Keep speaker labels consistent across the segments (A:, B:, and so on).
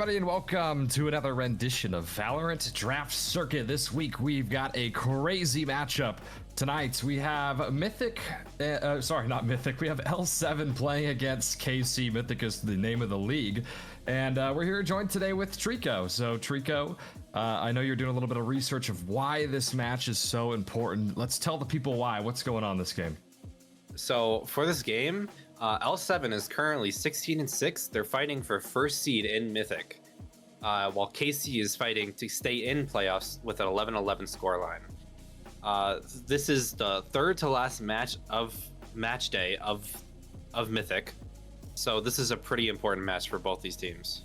A: everybody, and welcome to another rendition of Valorant Draft Circuit. This week, we've got a crazy matchup. Tonight, we have Mythic, sorry, not Mythic, we have L7 playing against KC. Mythic is the name of the league. And we're here joined today with Trico. So, Trico, I know you're doing a little bit of research of why this match is so important. Let's tell the people why. What's going on this game?
B: So, for this game, L7 is currently 16-6. They're fighting for first seed in Mythic, while KC is fighting to stay in playoffs with an 11-11 scoreline. This is the third to last match of match day of Mythic, so this is a pretty important match for both these teams.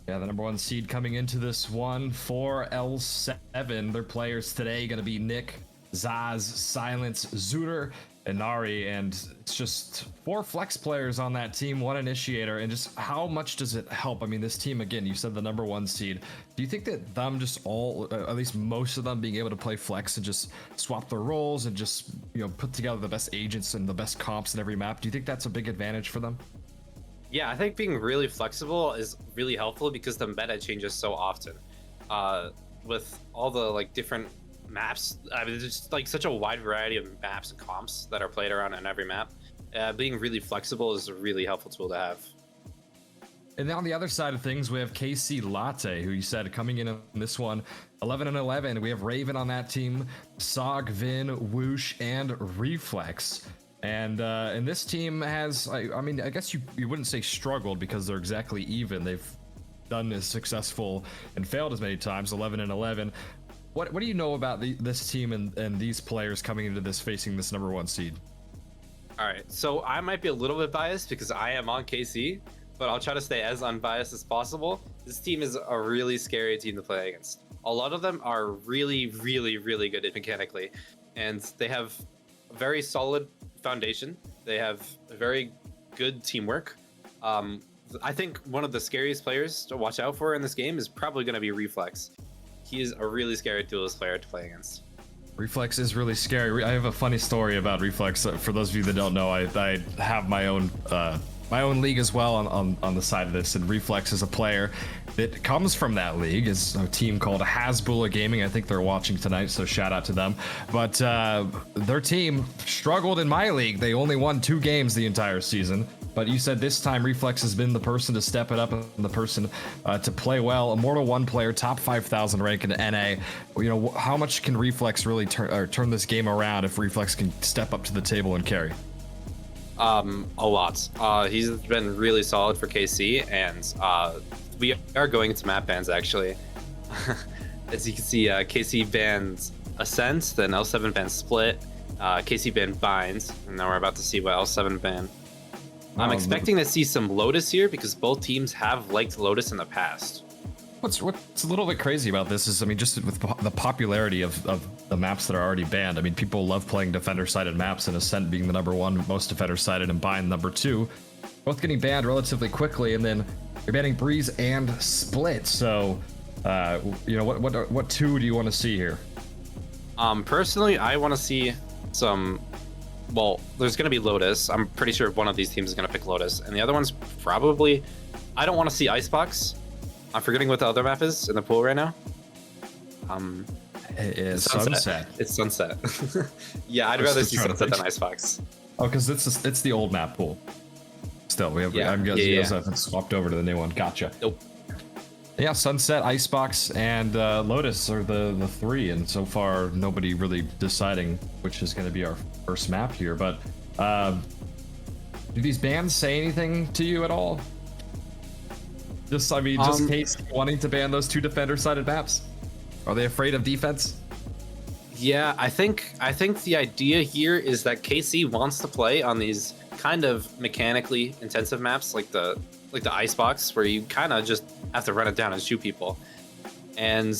A: Yeah, the number one seed coming into this one for L7. Their players today going to be Nick, Zaz, Silence, Zooter, and Nari, and it's just 4 flex players on that team, 1 initiator, and just how much does it help? I mean, this team, again, you said the number 1 seed. Do you think that them just all, at least most of them, being able to play flex and just swap their roles and just, you know, put together the best agents and the best comps in every map, do you think that's a big advantage for them?
B: Yeah, I think being really flexible is really helpful because the meta changes so often. With all the different maps, I mean, there's just such a wide variety of maps and comps that are played around on every map. Being really flexible is a really helpful tool to have.
A: And then on the other side of things, we have KC Latte, who you said coming in this one, 11-11. We have Raven on that team, Sog, Vin, Whoosh, and Reflex. And this team has, I mean, I guess you wouldn't say struggled because they're exactly even. They've done as successful and failed as many times, 11-11. What do you know about this team and these players coming into this facing this number 1 seed?
B: All right, so I might be a little bit biased because I am on KC, but I'll try to stay as unbiased as possible. This team is a really scary team to play against. A lot of them are really, really, really good mechanically, and they have a very solid foundation. They have a very good teamwork. I think one of the scariest players to watch out for in this game is probably going to be Reflex. He is a really scary duelist player to play against.
A: Reflex is really scary. I have a funny story about Reflex. For those of you that don't know, I have my own league as well on the side of this, and Reflex is a player that comes from that league. Is a team called Hasbula Gaming. I think they're watching tonight, so shout out to them. But their team struggled in my league. They only won 2 games the entire season. But you said this time Reflex has been the person to step it up and the person to play well. Immortal 1 player, top 5,000 rank in NA. You know, how much can Reflex really turn this game around if Reflex can step up to the table and carry?
B: A lot. He's been really solid for KC, and we are going into map bans actually. As you can see, KC bans Ascent, then L7 bans Split, KC banned Binds, and now we're about to see what L7 ban. I'm expecting to see some Lotus here because both teams have liked Lotus in the past.
A: What's a little bit crazy about this is, I mean, just with the popularity of the maps that are already banned. I mean, people love playing defender-sided maps, and Ascent being the number 1 most defender-sided and Bind number 2, both getting banned relatively quickly, and then you're banning Breeze and Split. So, you know, what 2 do you want to see here?
B: Personally, I want to see some. Well, there's going to be Lotus. I'm pretty sure one of these teams is going to pick Lotus, and the other one's probably. I don't want to see Icebox. I'm forgetting what the other map is in the pool right now.
A: It's Sunset.
B: It's Sunset. Yeah, I'd rather see Sunset than Icebox.
A: Oh, because it's the old map pool. Still, we have.
B: Yeah.
A: I'm guessing you guys haven't swapped over to the new one. Gotcha.
B: Nope.
A: Yeah, Sunset, Icebox, and Lotus are the 3, and so far nobody really deciding which is going to be our first map here. But do these bans say anything to you at all? Just case wanting to ban those 2 defender-sided maps. Are they afraid of defense?
B: Yeah, I think the idea here is that KC wants to play on these kind of mechanically intensive maps like the Icebox, where you kind of just have to run it down and shoot people, and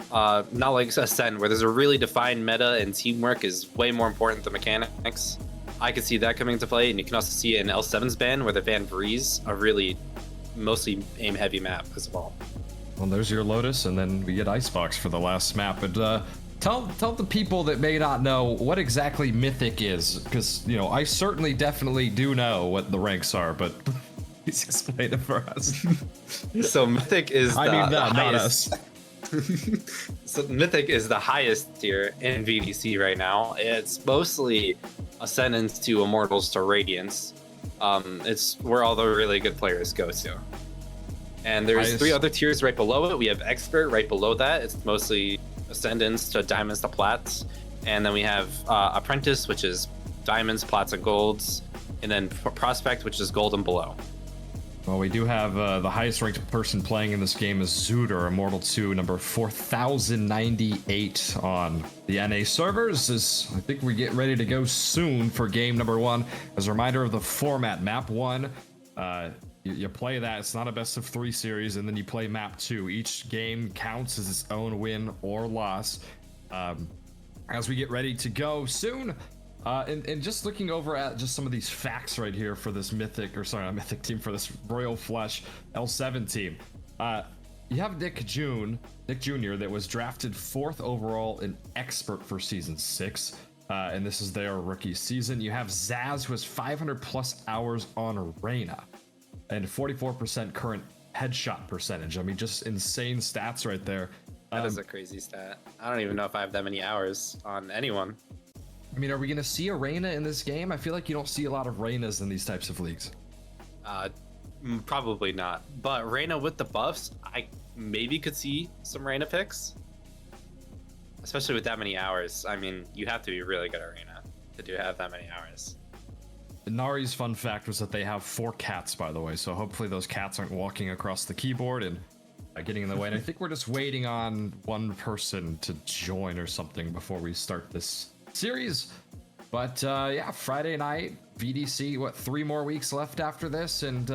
B: not like Ascent, where there's a really defined meta and teamwork is way more important than mechanics. I could see that coming into play, and you can also see it in L7's ban, where they ban Breeze, a really mostly aim-heavy map as well.
A: Well, there's your Lotus, and then we get Icebox for the last map. But tell the people that may not know what exactly Mythic is, because, you know, I certainly definitely do know what the ranks are, but Please explain it for us.
B: So Mythic is the,
A: I mean that,
B: the
A: not
B: highest.
A: us.
B: So Mythic is the highest tier in VDC right now. It's mostly Ascendance to Immortals to Radiance. It's where all the really good players go to. And there's
A: Highest.
B: 3 other tiers right below it. We have Expert right below that. It's mostly Ascendance to Diamonds to Plats. And then we have Apprentice, which is Diamonds, Plats, and Golds. And then Prospect, which is Gold and below.
A: Well, we do have the highest ranked person playing in this game is Zooter, Immortal 2, number 4098 on the NA servers. I think we get ready to go soon for game number 1. As a reminder of the format, map 1, you play that. It's not a best of 3 series, and then you play map 2. Each game counts as its own win or loss. As we get ready to go soon, and just looking over at just some of these facts right here for this Mythic, or sorry, not Mythic team, for this Royal Flush L7 team. You have Nick Jr. that was drafted 4th overall in Expert for Season 6. And this is their rookie season. You have Zaz, who has 500 plus hours on Reyna and 44% current headshot percentage. I mean, just insane stats right there.
B: That is a crazy stat. I don't even know if I have that many hours on anyone.
A: I mean, are we going to see a Reyna in this game? I feel like you don't see a lot of Reynas in these types of leagues.
B: Probably not. But Reyna with the buffs, I maybe could see some Reyna picks. Especially with that many hours. I mean, you have to be really good at Reyna to have that many hours.
A: Nari's fun fact was that they have 4 cats, by the way. So hopefully those cats aren't walking across the keyboard and getting in the way. And I think we're just waiting on one person to join or something before we start this series. But yeah, Friday night, VDC, 3 more weeks left after this, and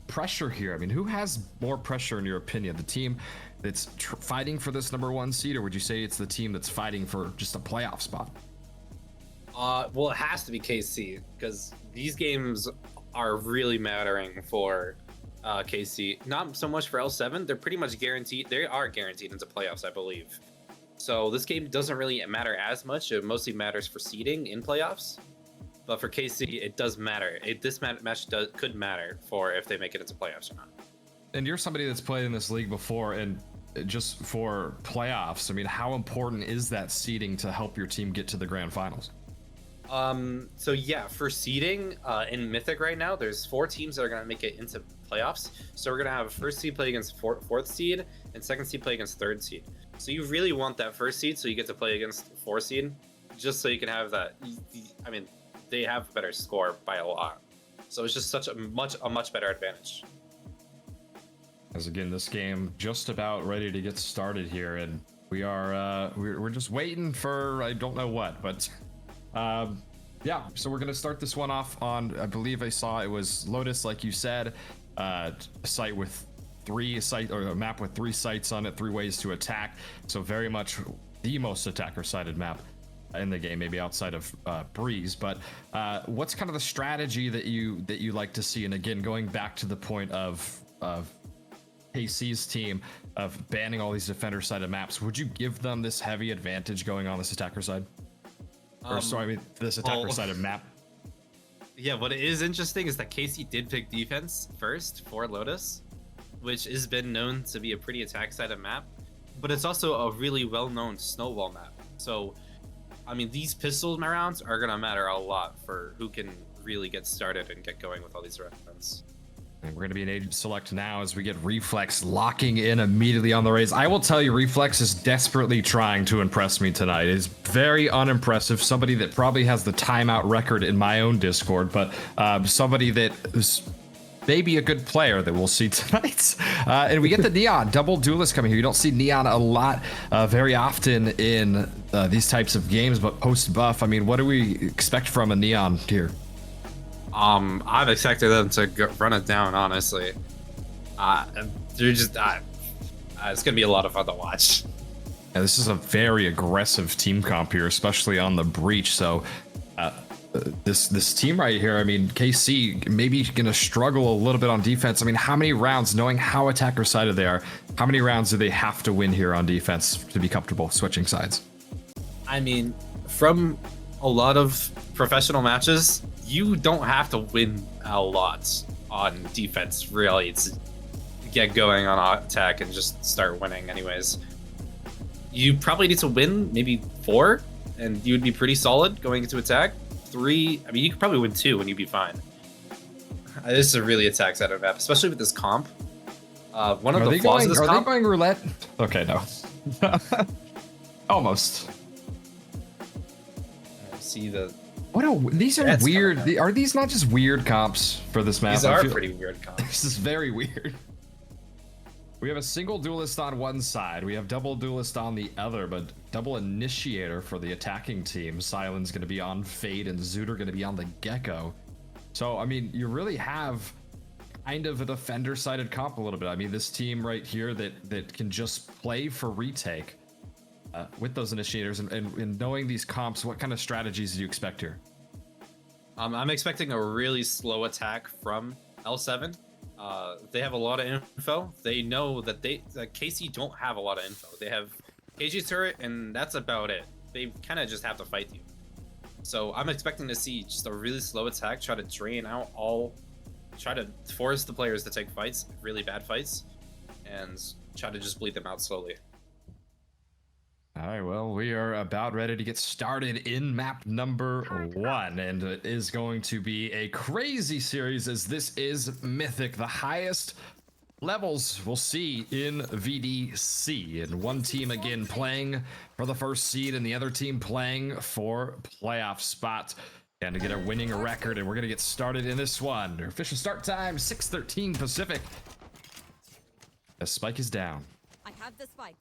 A: pressure here. I mean, who has more pressure in your opinion? The team that's fighting for this number 1 seed, or would you say it's the team that's fighting for just a playoff spot?
B: Well, it has to be KC, because these games are really mattering for KC. Not so much for L7. They're pretty much guaranteed. They are guaranteed into playoffs, I believe. So this game doesn't really matter as much. It mostly matters for seeding in playoffs. But for KC, it does matter. This match could matter for if they make it into playoffs or not.
A: And you're somebody that's played in this league before, and just for playoffs, I mean, how important is that seeding to help your team get to the grand finals?
B: So yeah, for seeding in Mythic right now, there's 4 teams that are going to make it into playoffs. So we're going to have first seed play against 4th seed, and second seed play against 3rd seed. So you really want that first seed, so you get to play against 4th seed, just so you can have that. I mean, they have a better score by a lot, so it's just such a much better advantage.
A: As again, this game just about ready to get started here, and we are we're just waiting for I don't know what, but yeah. So we're gonna start this one off on, I believe I saw it was Lotus, like you said, a site with a map with 3 sites on it, 3 ways to attack. So very much the most attacker-sided map in the game, maybe outside of Breeze. But what's kind of the strategy that you like to see? And again, going back to the point of KC's team of banning all these defender-sided maps, would you give them this heavy advantage going on this attacker side? This attacker-sided map.
B: Yeah, what is interesting is that KC did pick defense first for Lotus, which has been known to be a pretty attack-sided map, but it's also a really well-known snowball map. So, I mean, these pistol rounds are gonna matter a lot for who can really get started and get going with all these rounds.
A: And we're going to be an agent select now as we get Reflex locking in immediately on the raise. I will tell you, Reflex is desperately trying to impress me tonight. It is very unimpressive. Somebody that probably has the timeout record in my own Discord, but somebody that is maybe a good player that we'll see tonight. And we get the Neon, double duelist coming here. You don't see Neon a lot, very often in these types of games, but post-buff, I mean, what do we expect from a Neon here?
B: I've expected them to run it down, honestly. It's gonna be a lot of fun to watch.
A: Yeah, this is a very aggressive team comp here, especially on the breach. So this team right here, I mean, KC maybe gonna struggle a little bit on defense. I mean, how many rounds, knowing how attacker sided they are, how many rounds do they have to win here on defense to be comfortable switching sides?
B: I mean, from a lot of professional matches, you don't have to win a lot on defense, really, to get going on attack and just start winning anyways. You probably need to win maybe 4, and you would be pretty solid going into attack. 3, I mean, you could probably win 2 and you'd be fine. This is a really attack-centered map, especially with this comp. One of the flaws of this comp...
A: Are they going roulette? Okay, no. Almost.
B: See the...
A: These are weird. Are these not just weird comps for this map?
B: These are pretty weird comps.
A: This is very weird. We have a single duelist on one side. We have double duelist on the other, but double initiator for the attacking team. Silent's going to be on Fade and Zooter going to be on the Gecko. So, I mean, you really have kind of a defender-sided comp a little bit. I mean, this team right here that can just play for retake with those initiators and knowing these comps, what kind of strategies do you expect here?
B: I'm expecting a really slow attack from L7. They have a lot of info. They know that KC don't have a lot of info. They have KG turret, and that's about it. They kind of just have to fight you. So I'm expecting to see just a really slow attack, try to drain out try to force the players to take fights, really bad fights, and try to just bleed them out slowly.
A: All right, well, we are about ready to get started in map number 1, and it is going to be a crazy series as this is Mythic, the highest levels we'll see in VDC, and one team again playing for the first seed and the other team playing for playoff spot and to get a winning record. And we're gonna get started in this one. Official start time 6:13 Pacific. The spike is down.
C: I have the spike.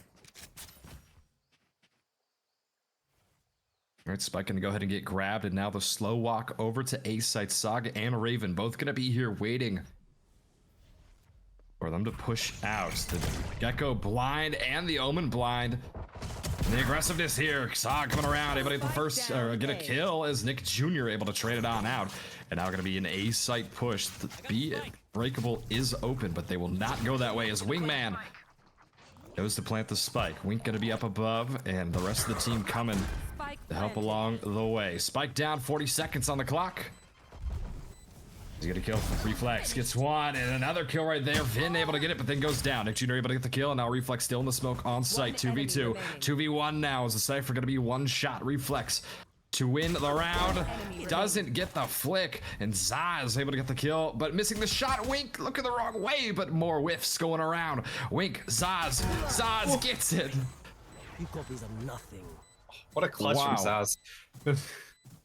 A: All right, Spike gonna go ahead and get grabbed, and now the slow walk over to A site. Saga and Raven both gonna be here waiting for them to push out. The Gecko blind and the Omen blind. And the aggressiveness here. Saga coming around, able to get the first, or get a kill as Nick Jr. able to trade it on out. And now gonna be an A site push. The B breakable is open, but they will not go that way as Wingman goes to plant the spike. Wink gonna be up above, and the rest of the team coming to help along the way. Spike down, 40 seconds on the clock. He's gonna kill. Reflex gets one, and another kill right there. Vin able to get it, but then goes down. Nick Jr. able to get the kill, and now Reflex still in the smoke on site. 2v2, 2v1 now. Is the Cypher gonna be one shot? Reflex to win the round. Doesn't get the flick, and Zaz able to get the kill, but missing the shot. Wink looking the wrong way, but more whiffs going around. Wink, Zaz gets it.
B: What a clutch from Zaz.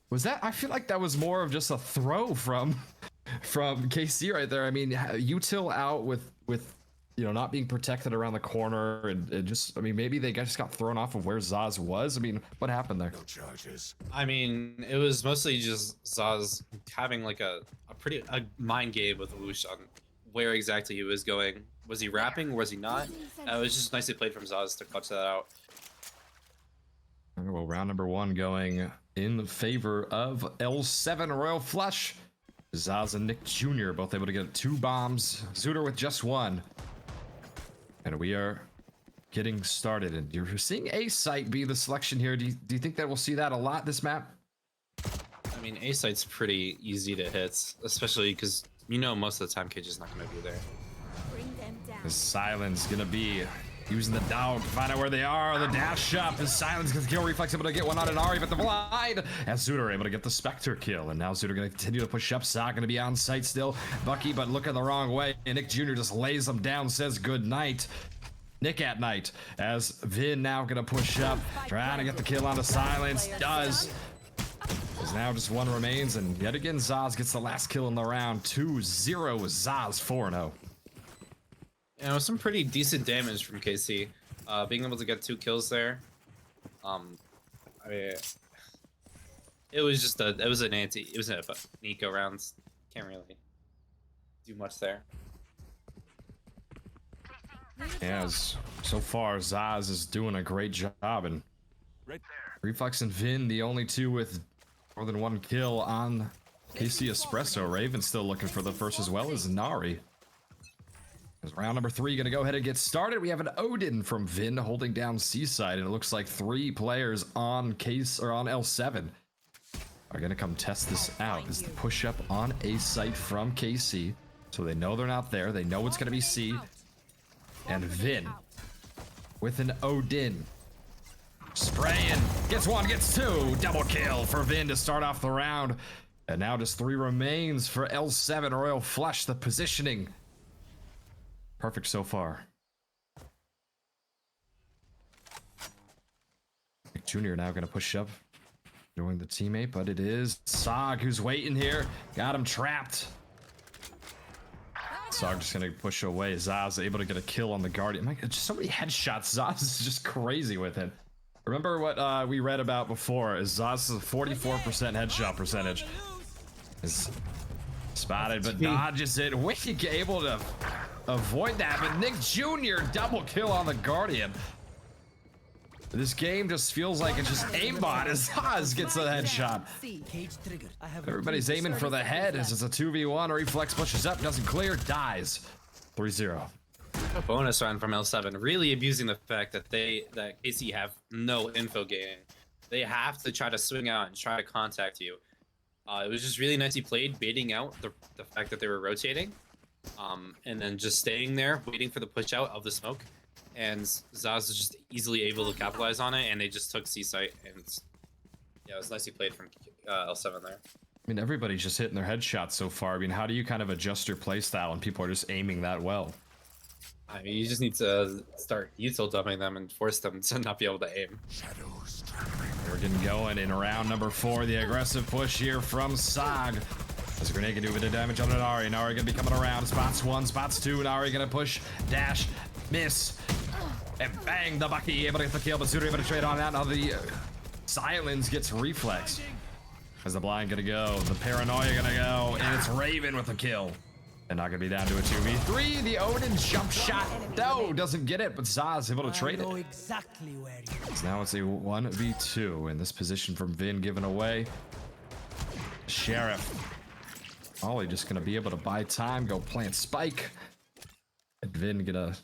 A: Was that? I feel like that was more of just a throw from KC right there. I mean, util out with not being protected around the corner, and just, I mean, maybe they just got thrown off of where Zaz was. I mean, what happened there?
D: No charges.
B: I mean, it was mostly just Zaz having like a mind game with Whoosh on where exactly he was going. Was he rapping or was he not? It was just nicely played from Zaz to clutch that out.
A: Well, round number 1 going in favor of L7 Royal Flush. Zaz and Nick Jr. both able to get 2 bombs. Zooter with just 1. And we are getting started. And you're seeing A site be the selection here. Do you think that we'll see that a lot this map?
B: I mean, A site's pretty easy to hit, especially because most of the time KJ's not going to be there.
C: Bring them down.
A: The Silence gonna be using the dog to find out where they are. The dash up. His Silence gets the kill. Reflex able to get one on an Ari, but the blind. As Zooter able to get the Spectre kill. And now Zooter gonna continue to push up. Sock gonna be on site still. Bucky, but looking the wrong way. And Nick Jr. just lays them down, says good night. Nick at night. As Vin now gonna push up. Trying to get the kill on the Silence. Does. As now just 1 remains. And yet again, Zaz gets the last kill in the round. 2-0 Zaz 4-0.
B: Some pretty decent damage from KC. Being able to get 2 kills there. I mean, it was a Nico round. Can't really do much there.
A: As so far, Zaz is doing a great job, and Reflex and Vin, the only 2 with more than 1 kill on KC Espresso. Raven still looking for the first, as well as Nari. As round number 3 gonna go ahead and get started. We have an Odin from Vin holding down Seaside, and it looks like 3 players on L7. are gonna come test this out. Is the push up on A site from KC, so they know they're not there. They know it's gonna be C. And Vin with an Odin spraying, gets one, gets two, double kill for Vin to start off the round. And now just 3 remains for L7. Royal Flush, the positioning. Perfect so far. Nick Jr. now gonna push up, join the teammate, but it is Sog who's waiting here. Got him trapped. Sog just gonna push away. Zaz able to get a kill on the Guardian. My God, just so many headshots. Zaz is just crazy with it. Remember what we read about before? Is Zaz's 44% headshot percentage. Is spotted, but dodges it. Wicked able to avoid that, but Nick Jr. double kill on the Guardian. This game just feels like it's just aimbot as Zaz gets a headshot. Everybody's aiming for the head as it's a 2v1. Reflex pushes up, doesn't clear, dies. 3-0.
B: A bonus round from L7, really abusing the fact that that KC have no info gain. They have to try to swing out and try to contact you. It was just really nicely played, baiting out the fact that they were rotating, and then just staying there, waiting for the push out of the smoke. And Zaz was just easily able to capitalize on it, and they just took C site. And yeah, it was nicely played from L7 there.
A: I mean, everybody's just hitting their headshots so far. I mean, how do you kind of adjust your playstyle when people are just aiming that well?
B: I mean, you just need to start util dumping them and force them to not be able to aim.
A: We're getting going in round number 4. The aggressive push here from Sog. As a grenade can do a bit of damage on an Nari. Nari gonna be coming around. Spots 1, spots 2. Nari gonna push, dash, miss, and bang, the Bucky able to get the kill, but Suter able to trade on that. Now the Silence gets reflex. As the blind gonna go, the paranoia gonna go, and it's Raven with the kill. And not gonna be down to a 2v3. The Odin jump shot, no, doesn't get it, but Zaz able to trade it.
D: Exactly where
A: So now it's a 1v2 in this position from Vin given away. Sheriff. Ollie just gonna be able to buy time, go plant spike. And Vin gonna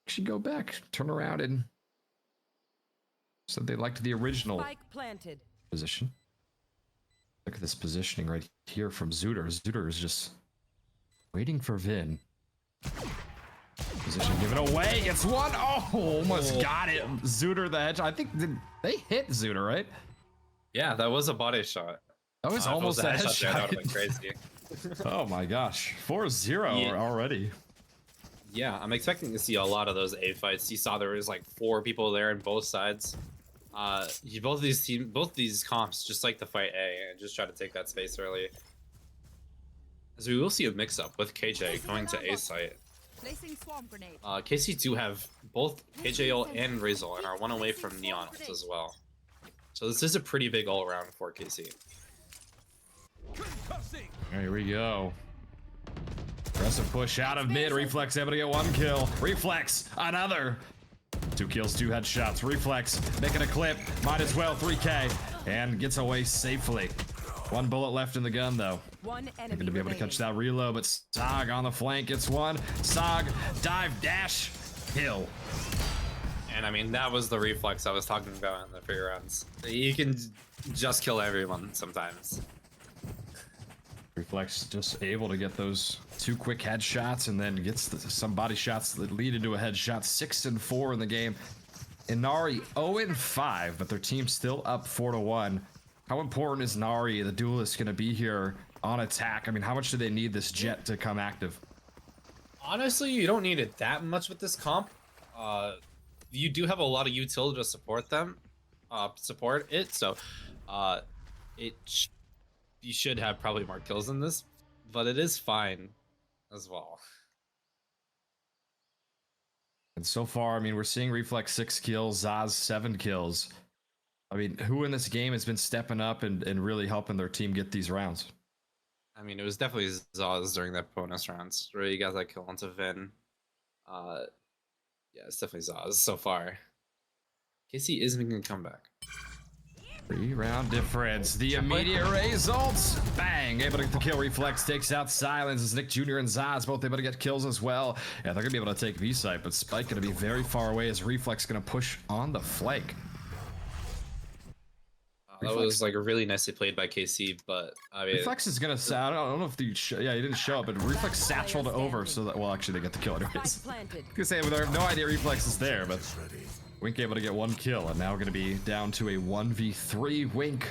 A: actually go back, turn around, and said they liked the original
C: Spike planted.
A: position. Look at this positioning right here from Zuter. Zuter is just waiting for Vin. Position given away. Gets one. Oh, almost got it. Zuter the hedge. I think they hit Zuter, right?
B: Yeah, that was a body shot.
A: That was almost a headshot.
B: There, that would have been crazy.
A: Oh my gosh. 4-0 already.
B: Yeah, I'm expecting to see a lot of those A fights. You saw there was like 4 people there on both sides. Both these comps just like to fight A and just try to take that space early. As we will see a mix-up with KJ going to A site.
C: Placing swarm grenade.
B: KC do have both KJ ult and Razor and are 1 away from Neon ult as well. So this is a pretty big all-around for KC.
A: Here we go. Aggressive push out of mid. Reflex able to get 1 kill. Reflex, another. 2 kills, 2 headshots. Reflex making a clip. Might as well 3K. And gets away safely. 1 bullet left in the gun though.
C: One enemy
A: Going to be able to catch that reload, but Sog on the flank gets 1. Sog, dive, dash, kill.
B: And I mean, that was the reflex I was talking about in the free rounds. You can just kill everyone sometimes.
A: Reflex just able to get those 2 quick headshots and then gets some body shots that lead into a headshot. 6-4 in the game. Inari 0-5, but their team's still up 4-1. How important is Nari, the duelist, going to be here on attack? I mean, how much do they need this jet to come active?
B: Honestly, you don't need it that much with this comp. You do have a lot of utility to support them, support it. So, you should have probably more kills than this, but it is fine as well.
A: And so far, I mean, we're seeing Reflex 6 kills, Zaz 7 kills. I mean, who in this game has been stepping up and really helping their team get these rounds?
B: I mean, it was definitely Zaz during that bonus rounds where you got that kill onto Vin. Yeah, it's definitely Zaz so far. KC is making a comeback.
A: 3-round difference. The immediate results. Bang! Able to get the kill. Reflex takes out Silence as Nick Jr. and Zaz both able to get kills as well. Yeah, they're gonna be able to take V site, but Spike gonna be very far away as Reflex gonna push on the flank.
B: That was like really nicely played by KC, but I mean,
A: Reflex is gonna I don't know if the yeah, he didn't show up, but Reflex satcheled over so that, well, actually they get the kill anyways.
C: Spike planted.
A: I was gonna say, well, I have no idea Reflex is there, but Wink able to get one kill, and now we're gonna be down to a 1v3. Wink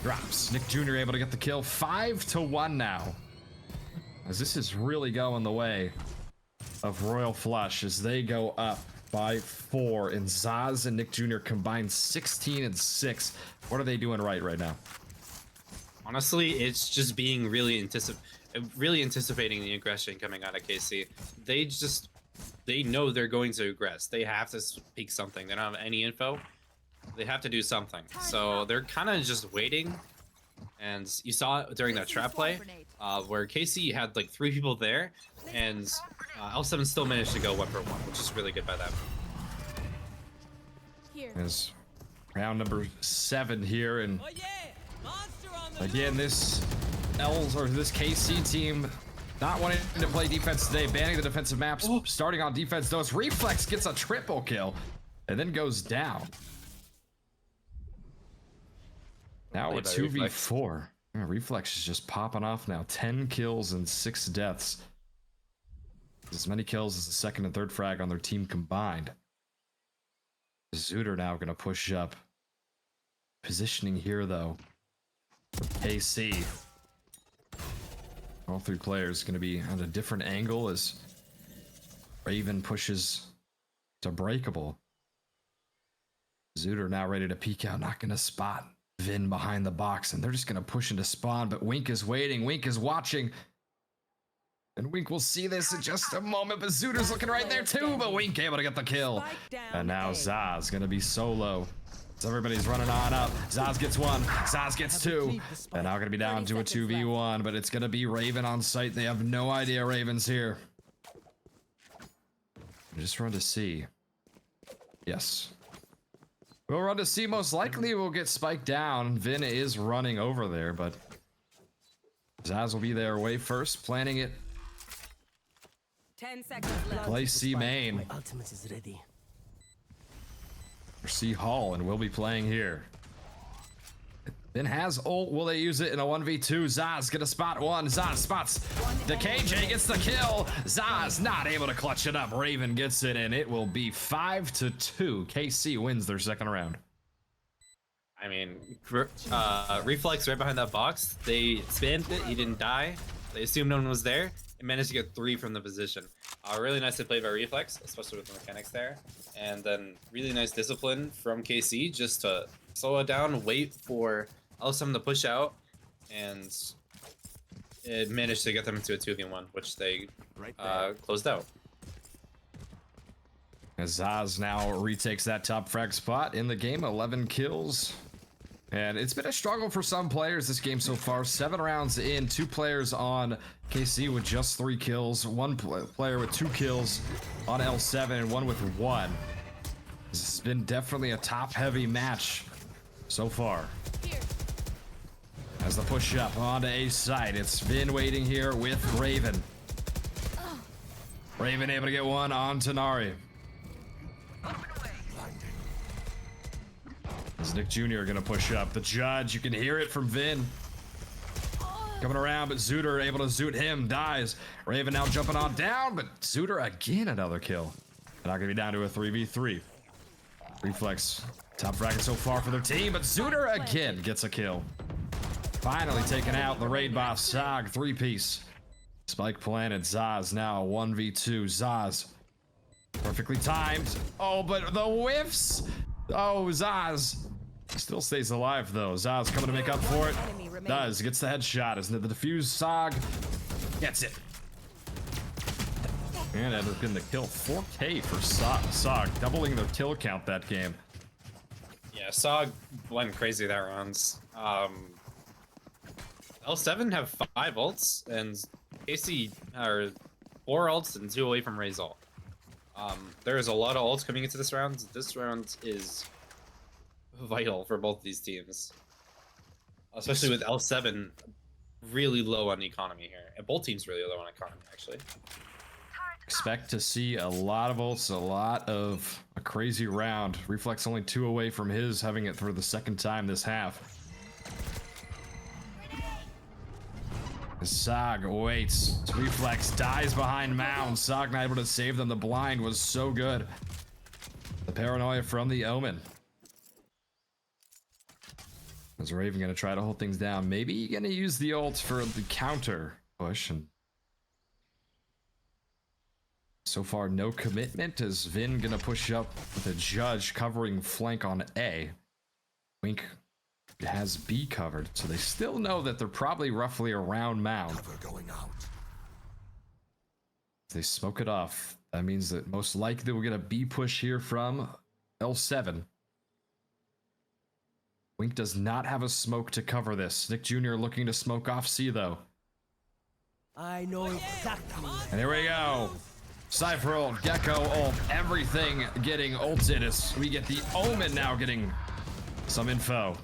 A: drops. Nick Jr. able to get the kill. 5-1 now, as this is really going the way of Royal Flush as they go up by 4, and Zaz and Nick Jr. combined 16 and 6. What are they doing right now?
B: honestly, it's just being really anticipating the aggression coming out of KC. They know they're going to aggress. They have to speak something. They don't have any info. They have to do something. So they're kind of just waiting. And you saw it during that trap play, where KC had like 3 people there, and L7 still managed to go 1 for 1, which is really good by them.
A: As round number 7 here, and again, this KC team not wanting to play defense today, banning the defensive maps, starting on defense though. As Reflex gets a triple kill and then goes down. Now a 2v4. Yeah, Reflex is just popping off now. 10 kills and 6 deaths. As many kills as the second and third frag on their team combined. Zooter now gonna push up. Positioning here though. KC. All 3 players gonna be at a different angle as Raven pushes to breakable. Zooter now ready to peek out, not gonna spot Vin behind the box, and they're just gonna push into spawn, but Wink is waiting, Wink is watching. And Wink will see this in just a moment, but Zooter's looking right there too, but Wink able to get the kill. And now Zaz gonna be solo. So everybody's running on up. Zaz gets 1, Zaz gets 2. And now gonna be down to a 2v1, but it's gonna be Raven on site. They have no idea Raven's here. Just run to C. Yes. We'll run to C, most likely we'll get spiked down. Vin is running over there, but Zaz will be there way first, planning it.
C: 10 seconds left.
A: Play C main.
D: My ultimate is ready.
A: Or C Hall, and we'll be playing here. Vin has ult, will they use it in a 1v2? Zaz gonna spot 1, Zaz spots the KJ, gets the kill. Zaz not able to clutch it up. Raven gets it, and it will be 5-2. KC wins their second round.
B: I mean, Reflex right behind that box. They spammed it. He didn't die. They assumed no one was there and managed to get 3 from the position. Really nicely played by Reflex, especially with the mechanics there. And then really nice discipline from KC just to slow it down, wait for L7 to push out, and it managed to get them into a 2v1, which they closed out.
A: As Zaz now retakes that top frag spot in the game, 11 kills. And it's been a struggle for some players this game so far. 7 rounds in, 2 players on KC with just 3 kills, 1 player with 2 kills on L7, and 1 with 1. This has been definitely a top-heavy match so far. As the push up onto A side, it's Vin waiting here with Raven. Raven able to get 1 on Tanari. As Nick Jr. gonna push up. The judge, you can hear it from Vin. Coming around, but Zooter able to zoot him, dies. Raven now jumping on down, but Zooter again another kill. Not gonna be down to a 3v3. Reflex, top bracket so far for their team, but Zooter again gets a kill. Finally taking out the raid boss, Sog, 3-piece. Spike planted, Zaz now 1v2. Zaz, perfectly timed. Oh, but the whiffs! Oh, Zaz still stays alive though. Zaz coming to make up for it. Does, gets the headshot as the diffused Sog gets it. And ended up getting the kill. 4K for Sog, doubling their kill count that game.
B: Yeah, Sog went crazy that rounds. L7 have 5 ults, and KC are 4 ults and 2 away from Ray's ult. There is a lot of ults coming into this round. This round is vital for both these teams, especially with L7 really low on economy here, and both teams really low on economy actually.
A: Expect to see a lot of ults, a crazy round. Reflex only 2 away from his having it for the second time this half. Zog waits. Reflex dies behind Mound. Zog not able to save them. The blind was so good. The paranoia from the Omen. Is Raven gonna try to hold things down? Maybe gonna use the ult for the counter push. And so far, no commitment. Is Vin gonna push up with a Judge covering flank on A? Wink has B covered, so they still know that they're probably roughly around Mound.
D: Going out.
A: If they smoke it off, that means that most likely we'll get a B push here from L7. Wink does not have a smoke to cover this. Nick Jr. looking to smoke off C though.
D: I know exactly.
A: And here we go. Cypher ult, Gecko ult, everything getting ulted as we get the Omen now getting some info.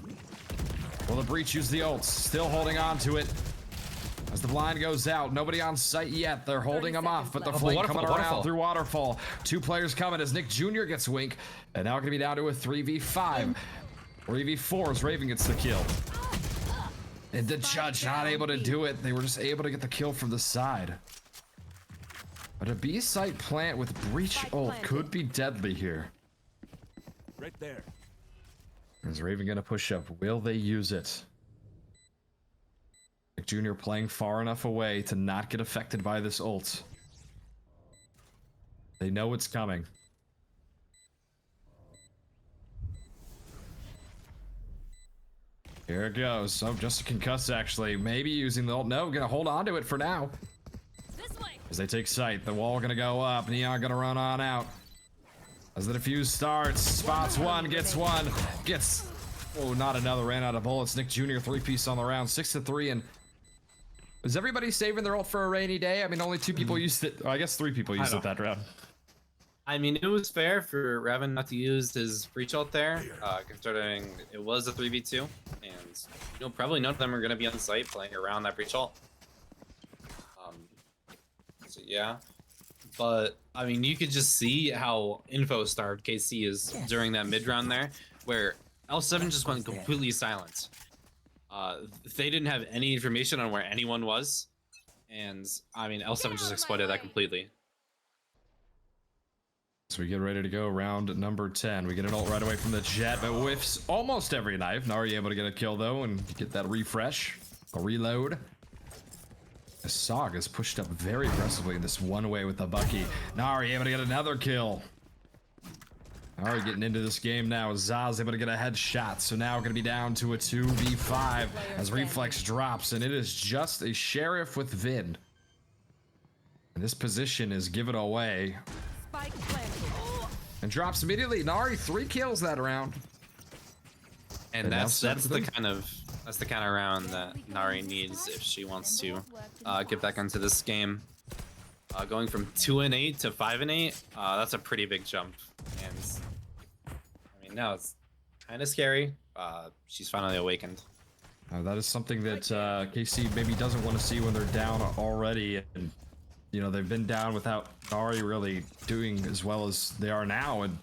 A: Will the Breach use the ults? Still holding on to it. As the blind goes out, nobody on site yet. They're holding him off, but the flank coming around through Waterfall. 2 players coming as Nick Jr. gets Wink. And now gonna be down to a 3v5. 3v4 as Raven gets the kill. And the Judge not able to do it. They were just able to get the kill from the side. But a B site plant with Breach ult could be deadly here.
D: Right there.
A: Is Raven gonna push up? Will they use it? Nick Jr. playing far enough away to not get affected by this ult. They know it's coming. Here it goes. Oh, just a concuss actually. Maybe using the ult. No, gonna hold on to it for now. As they take sight, the wall gonna go up. Neon gonna run on out. As the defuse starts, spots one, gets one, gets... Oh, not another, ran out of bullets. Nick Jr. 3-piece on the round, 6-3, and... Is everybody saving their ult for a rainy day? I mean, only 2 people used it. Oh, I guess 3 people used it that round.
B: I mean, it was fair for Revan not to use his breach ult there, considering it was a 3v2, and probably none of them are going to be on site playing around that breach ult. So yeah, but I mean, you could just see how info starved KC is during that mid round there, where L7 just went completely silent. They didn't have any information on where anyone was, and I mean, L7 just exploited that completely.
A: So we get ready to go round number 10. We get an ult right away from the Jet, but whiffs almost every knife. Nari able to get a kill though and get that refresh, a reload. Sog is pushed up very aggressively in this one way with the Bucky. Nari able to get another kill. Nari getting into this game now. Zaz able to get a headshot. So now going to be down to a 2v5 as Reflex drops. And it is just a Sheriff with Vin. And this position is given away. And drops immediately. Nari 3 kills that round.
B: And that's the kind of round that Nari needs if she wants to get back into this game. Going from 2-8 to 5-8, that's a pretty big jump. And I mean, now it's kind of scary. She's finally awakened.
A: That is something that KC maybe doesn't want to see when they're down already. And you know, they've been down without Nari really doing as well as they are now. And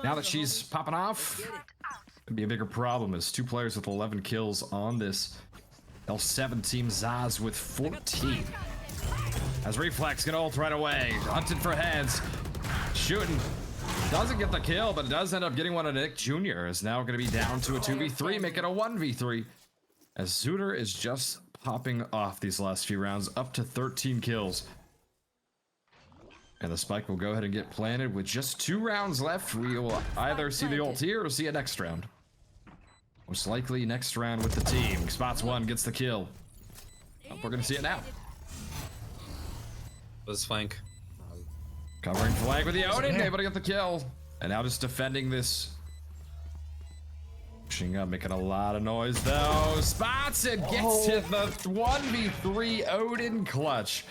A: now that she's popping off, it'd be a bigger problem as 2 players with 11 kills on this L7 team. Zaz with 14. As Reflex get ult right away, hunted for heads, shooting, doesn't get the kill, but it does end up getting one of Nick Jr. is now going to be down to a 2v3, make it a 1v3. As Zooter is just popping off these last few rounds, up to 13 kills. And the spike will go ahead and get planted with just 2 rounds left. We will either see the ult here or see it next round. Most likely next round with the team. Spots one, gets the kill. Oh, we're gonna see it now.
B: Was flank.
A: Covering flank with the Odin, able to get the kill. And now just defending this. Pushing up, making a lot of noise though. Spots it, gets to the 1v3 Odin clutch.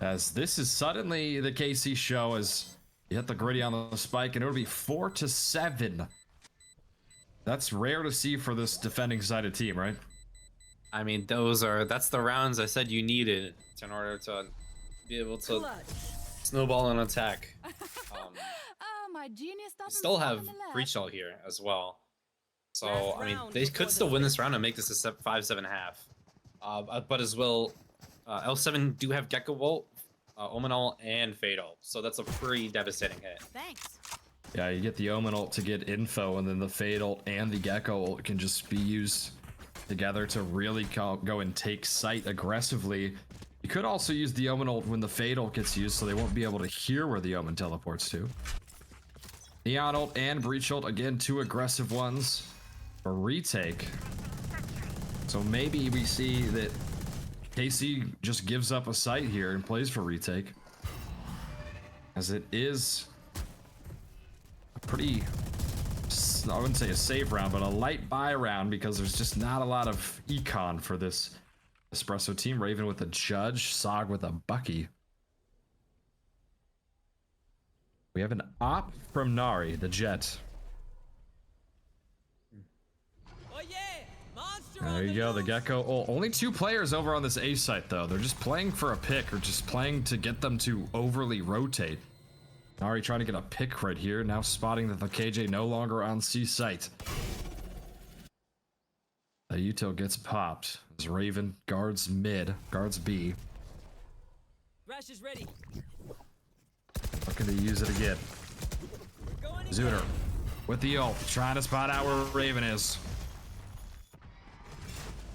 A: As this is suddenly the KC show as you hit the gritty on the spike, and it'll be 4-7. That's rare to see for this defending sided team, right?
B: I mean, that's the rounds I said you needed in order to be able to snowball an attack.
C: My genius doesn't
B: Still
C: stop
B: have
C: in the lab.
B: breach all here as well. So
C: Last
B: I mean,
C: round
B: they
C: before
B: could
C: the
B: still win this
C: switch.
B: round and make this a 5-7 half. But as well, L7 do have Gecko Volt, Omen ult, and Fatal. So that's a pretty devastating hit.
C: Thanks.
A: Yeah, you get the Omen ult to get info, and then the Fade ult and the Gecko ult can just be used together to really go and take site aggressively. You could also use the Omen ult when the Fade ult gets used, so they won't be able to hear where the Omen teleports to. Neon ult and Breach ult, again, two aggressive ones for retake. So maybe we see that KC just gives up a site here and plays for retake, as it is a pretty, I wouldn't say a save round, but a light buy round, because there's just not a lot of econ for this Espresso team. Raven with a Judge, Sog with a Bucky. We have an op from Nari, the Jet.
D: Oh yeah! Monster
A: There
D: on
A: you
D: the
A: go, the
D: loose.
A: Gecko. Oh, only 2 players over on this A site, though. They're just playing for a pick, or just playing to get them to overly rotate. Nari trying to get a pick right here, now spotting that the KJ no longer on C site. The util gets popped as Raven guards mid, guards B.
D: Thrash is ready.
A: Looking to use it again.
D: We're going in.
A: Zooter with the ult, trying to spot out where Raven is.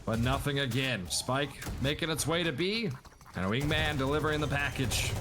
A: But nothing again. Spike making its way to B, and a Wingman delivering the package.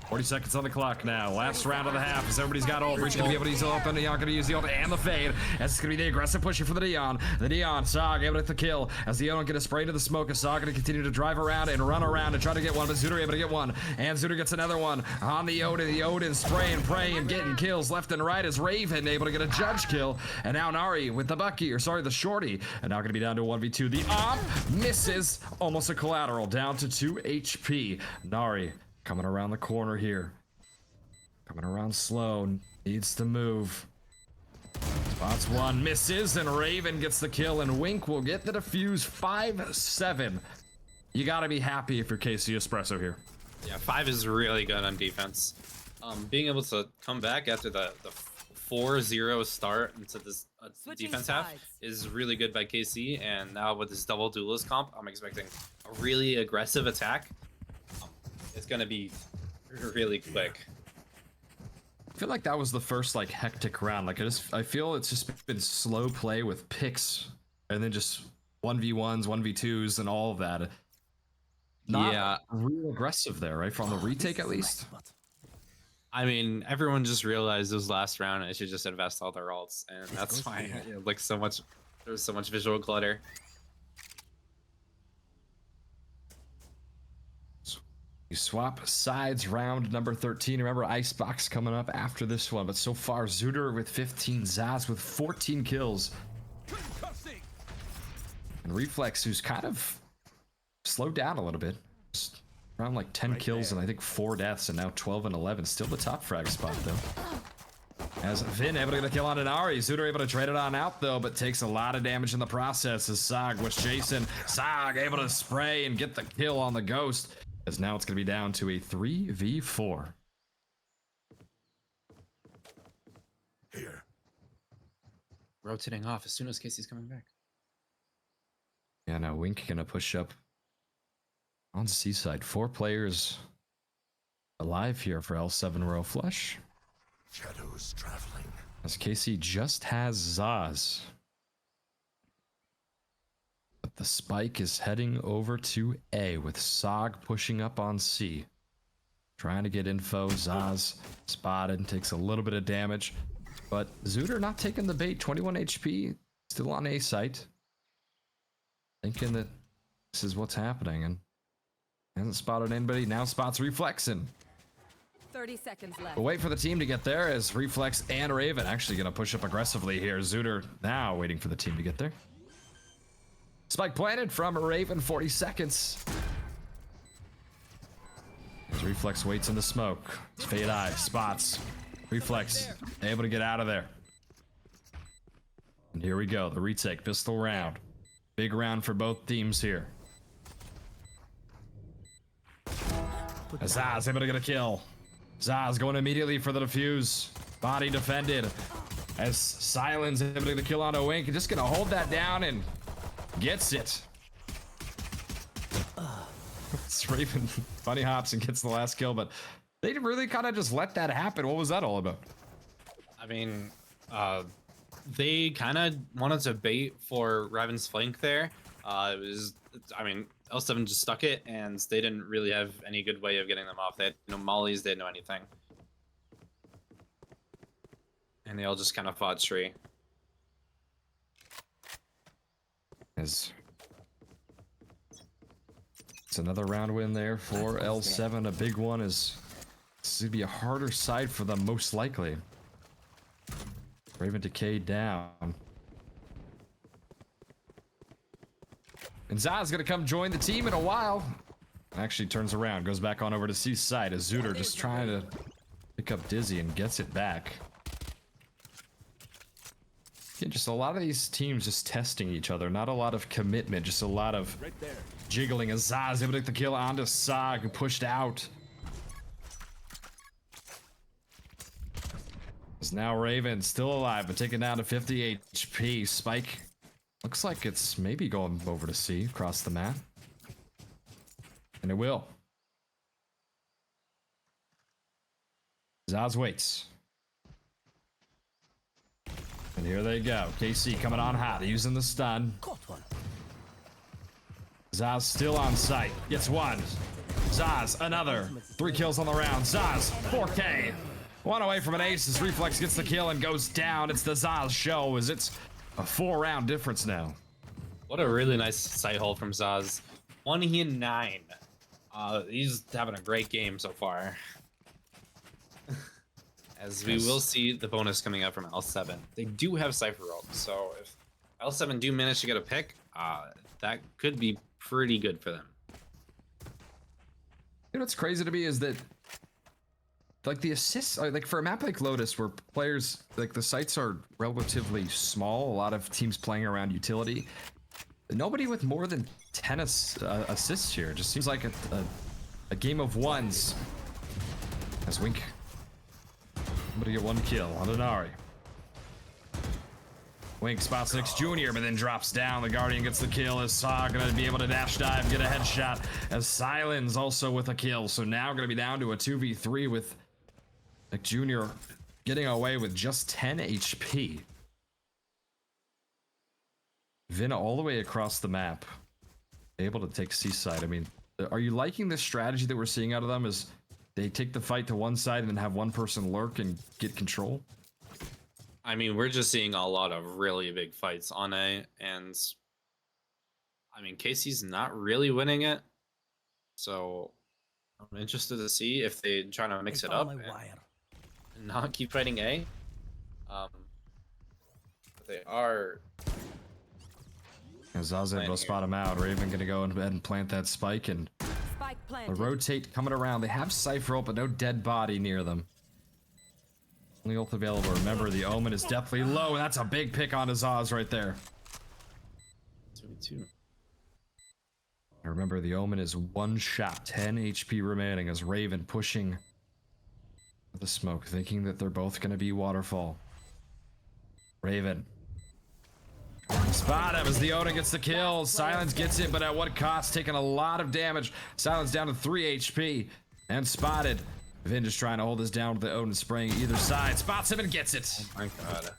A: 40 seconds on the clock now. Last round of the half, as everybody's got ult. Breach gonna be able to use the ult, and Neon gonna use the ult and the fade. As it's gonna be the aggressive pushing for the Neon. The Neon, Sog able to get the kill. As the Neon gonna spray into the smoke, as Sog gonna continue to drive around and run around and try to get one, but Zooter able to get one. And Zooter gets another one on the Odin spraying, praying, getting kills left and right, as Raven able to get a Judge kill. And now Nari with the Bucky, or sorry, the Shorty. And now gonna be down to a 1v2. The op misses, almost a collateral, down to 2 HP. Nari coming around the corner here. Coming around slow, needs to move. Spots one, misses, and Raven gets the kill, and Wink will get the defuse. 5-7. You gotta be happy if you're KC Espresso here.
B: Yeah, 5 is really good on defense. Being able to come back after the 4-0 start into this
C: Switching
B: defense half
C: sides.
B: is really good by KC, and now with this double duelist comp, I'm expecting a really aggressive attack. It's gonna be really quick.
A: I feel like that was the first like hectic round. Like I feel it's just been slow play with picks, and then just 1v1s, 1v2s, and all of that. Not
B: Yeah.
A: real aggressive there, right? From the retake at least.
B: I mean, everyone just realized this last round, and it should just invest all their ults, and that's why it looks so much. There's so much visual clutter.
A: You swap sides, round number 13. Remember, Icebox coming up after this one. But so far, Zooter with 15, Zaz with 14 kills. And Reflex, who's kind of slowed down a little bit. Just around like 10 kills and I think 4 deaths, and now 12 and 11. Still the top frag spot, though. As Vin able to get a kill on an Ari. Zooter able to trade it on out, though, but takes a lot of damage in the process as Sog was chasing. Sog able to spray and get the kill on the Ghost. As now it's going to be down to a 3v4.
D: Here.
B: Rotating off as soon as Casey's coming back.
A: Yeah, now Wink going to push up on Seaside. 4 players alive here for L7 Row Flush.
D: Shadows traveling.
A: As KC just has Zaz. But the spike is heading over to A with Sog pushing up on C. Trying to get info. Zaz spotted, takes a little bit of damage. But Zooter not taking the bait. 21 HP, still on A site. Thinking that this is what's happening, and hasn't spotted anybody. Now spots Reflexing.
C: 30 seconds left.
A: But wait for the team to get there, as Reflex and Raven actually going to push up aggressively here. Zooter now waiting for the team to get there. Spike planted from Raven, 40 seconds. As Reflex waits in the smoke. Fade Eye spots. Reflex able to get out of there. And here we go, the retake, pistol round. Big round for both teams here. As Zaz able to get a kill. Zaz going immediately for the defuse. Body defended. As Silence able to get the kill on a Wink. Just gonna hold that down and gets it. It's Raven funny hops and gets the last kill, but they really kind of just let that happen. What was that all about?
B: I mean, they kind of wanted to bait for Raven's flank there. It was, I mean, L7 just stuck it, and they didn't really have any good way of getting them off. They had no mollies, they had no anything. And they all just kind of fought tree.
A: As it's another round win there for L7. A big one is this would be a harder side for them, most likely. Raven Decay down. And Zaz gonna come join the team in a while. Actually turns around, goes back on over to C side as Zooter just trying to pick up Dizzy and gets it back. Again, just a lot of these teams just testing each other, not a lot of commitment, just a lot of jiggling as Zaz able to get the kill onto Sag, who pushed out. Is now Raven still alive, but taken down to 50 HP. Spike looks like it's maybe going over to C across the map. And it will. Zaz waits. And here they go. KC coming on hot, using the stun. Zaz still on site. Gets one. Zaz, another. 3 kills on the round. Zaz, 4K. One away from an ace as Reflex gets the kill and goes down. It's the Zaz show as it's a 4-round difference now.
B: What a really nice sight hold from Zaz. 1 in 9. He's having a great game so far. As we will see the bonus coming out from L7. They do have Cypher Ult, so if L7 do manage to get a pick, that could be pretty good for them.
A: You know what's crazy to me is that like the assists, like for a map like Lotus where players, like the sites are relatively small, a lot of teams playing around utility, nobody with more than 10 assists here. It just seems like a game of ones. As Wink able to get 1 kill on Inari. Wink spots next Junior, but then drops down. The Guardian gets the kill as Saw gonna be able to dash dive, get a headshot as Silence also with a kill. So now gonna be down to a 2v3 with Nick Junior getting away with just 10 HP. Vina all the way across the map, able to take Seaside. I mean, are you liking the strategy that we're seeing out of them? Is they take the fight to one side and then have one person lurk and get control?
B: I mean, we're just seeing a lot of really big fights on A, and I mean, Casey's not really winning it, so I'm interested to see if they try to mix it up and not keep fighting A. But they are.
A: Zaza will spot him out. Raven gonna go ahead and plant that spike and
C: Spike planted.
A: rotate coming around. They have Cypher Ult, but no dead body near them. Only ult available. Remember, the Omen is definitely low, and that's a big pick on Zaz right there.
B: 2v2.
A: And remember, the Omen is 1 shot, 10 HP remaining as Raven pushing the smoke, thinking that they're both gonna be waterfall. Raven. Spot him as the Oda gets the kill. Silence gets it, but at what cost? Taking a lot of damage. Silence down to 3 HP and spotted. Vin just trying to hold this down with the Odin spraying either side. Spots him and gets it.
B: Oh my god.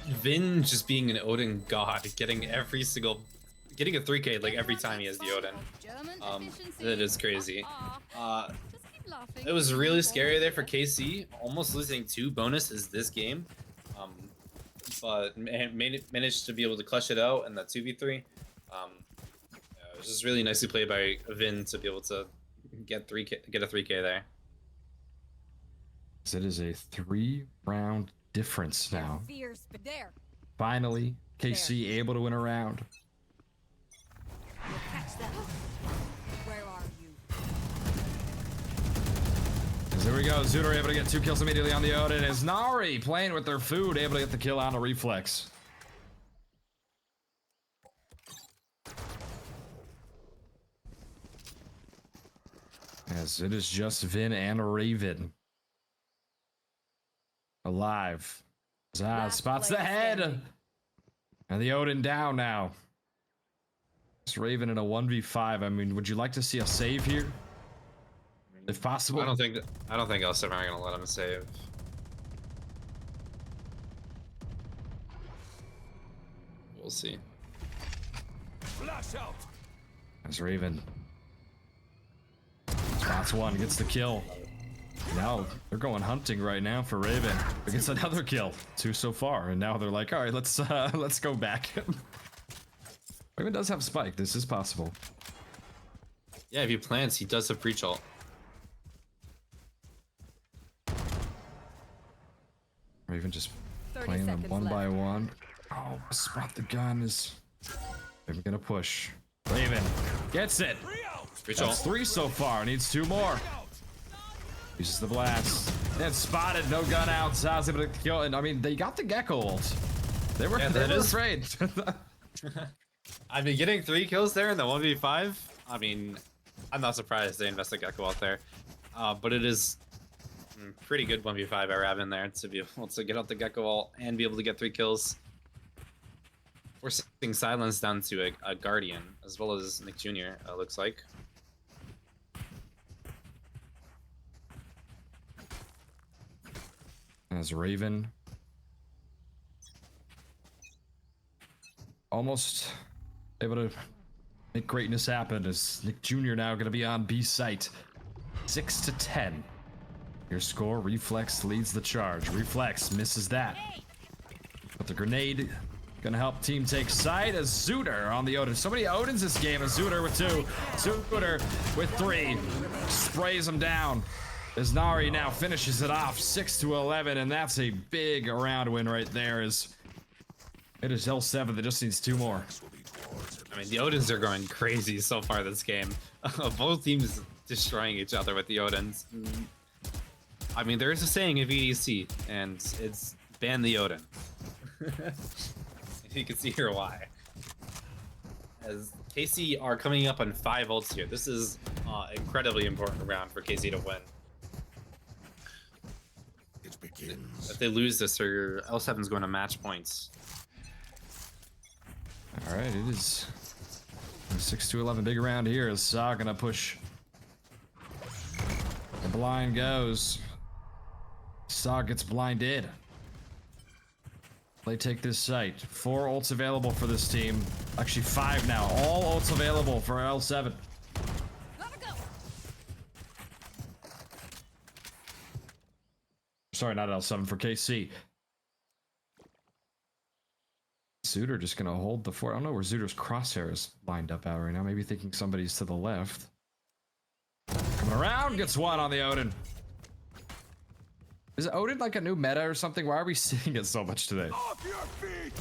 B: Vin just being an Odin god, getting a 3K like every time he has the Odin. That is crazy. It was really scary there for KC, almost losing 2 bonuses this game. But managed to be able to clutch it out in that 2v3. It was just really nicely played by Vin to be able to get a 3K there.
A: It is a 3-round difference now.
C: There.
A: Finally, KC able to win a round.
C: We'll catch them. Where are you?
A: As there we go, Zooter able to get 2 kills immediately on the Odin. As Nari playing with their food, able to get the kill on a Reflex. As it is just Vin and Raven. alive. Zaz
C: Last
A: spots the
C: player
A: head.
C: standing.
A: And the Odin down now. It's Raven in a 1v5. I mean, would you like to see a save here? If possible.
B: I don't think L7 are gonna let him save. We'll see.
D: Flash out.
A: As Raven spots one, gets the kill. Now they're going hunting right now for Raven. It gets another kill, 2 so far, and now they're like, all right, let's go back. Raven does have spike. This is possible.
B: Yeah, if he plants, he does have breach ult.
A: Raven just
C: 30
A: playing them
C: seconds
A: one
C: left.
A: by one. Oh, spot the gun is. Raven gonna push. Raven gets it.
B: Breach
A: That's
B: ult.
A: 3 so far. Needs 2 more. Uses the blast. Then spotted. No gun out. Zaz able to kill. And I mean, they got the Gecko ult. They were,
B: Yeah,
A: they
B: that
A: were
B: is-
A: afraid.
B: I mean, getting 3 kills there in the 1v5. I mean, I'm not surprised they invested Gecko out there. But it is pretty good 1v5 by Rabin there to be able to get out the Gecko ult and be able to get 3 kills. We're seeing Silence down to a Guardian, as well as Nick Jr., looks like.
A: As Raven almost able to make greatness happen, as Nick Jr. now going to be on B site. 6-10. Your score, Reflex leads the charge. Reflex misses that. But the grenade gonna help team take side as Zooter on the Odin. So many Odins this game, as Zooter with 2. Zooter with 3. Sprays him down. As Nari now finishes it off 6-11, and that's a big round win right there. As it is L7 that just needs 2 more.
B: I mean, the Odins are going crazy so far this game. Both teams destroying each other with the Odins. I mean, there is a saying in VDC, and it's ban the Odin. You can see here why. As KC are coming up on 5 ults here. This is incredibly important round for KC to win.
D: It begins.
B: If they lose this, their L7's going to match points.
A: All right, it is 6-11, big round here. As Saw gonna push. The blind goes. Saw gets blinded. They take this site. 4 ults available for this team. Actually 5 now. All ults available for L7.
C: Gotta go.
A: Sorry, not L7, for KC. Zooter just gonna hold the fort. I don't know where Zooter's crosshair is lined up at right now. Maybe thinking somebody's to the left. Coming around, gets 1 on the Odin. Is Odin like a new meta or something? Why are we seeing it so much today?
D: Off your feet.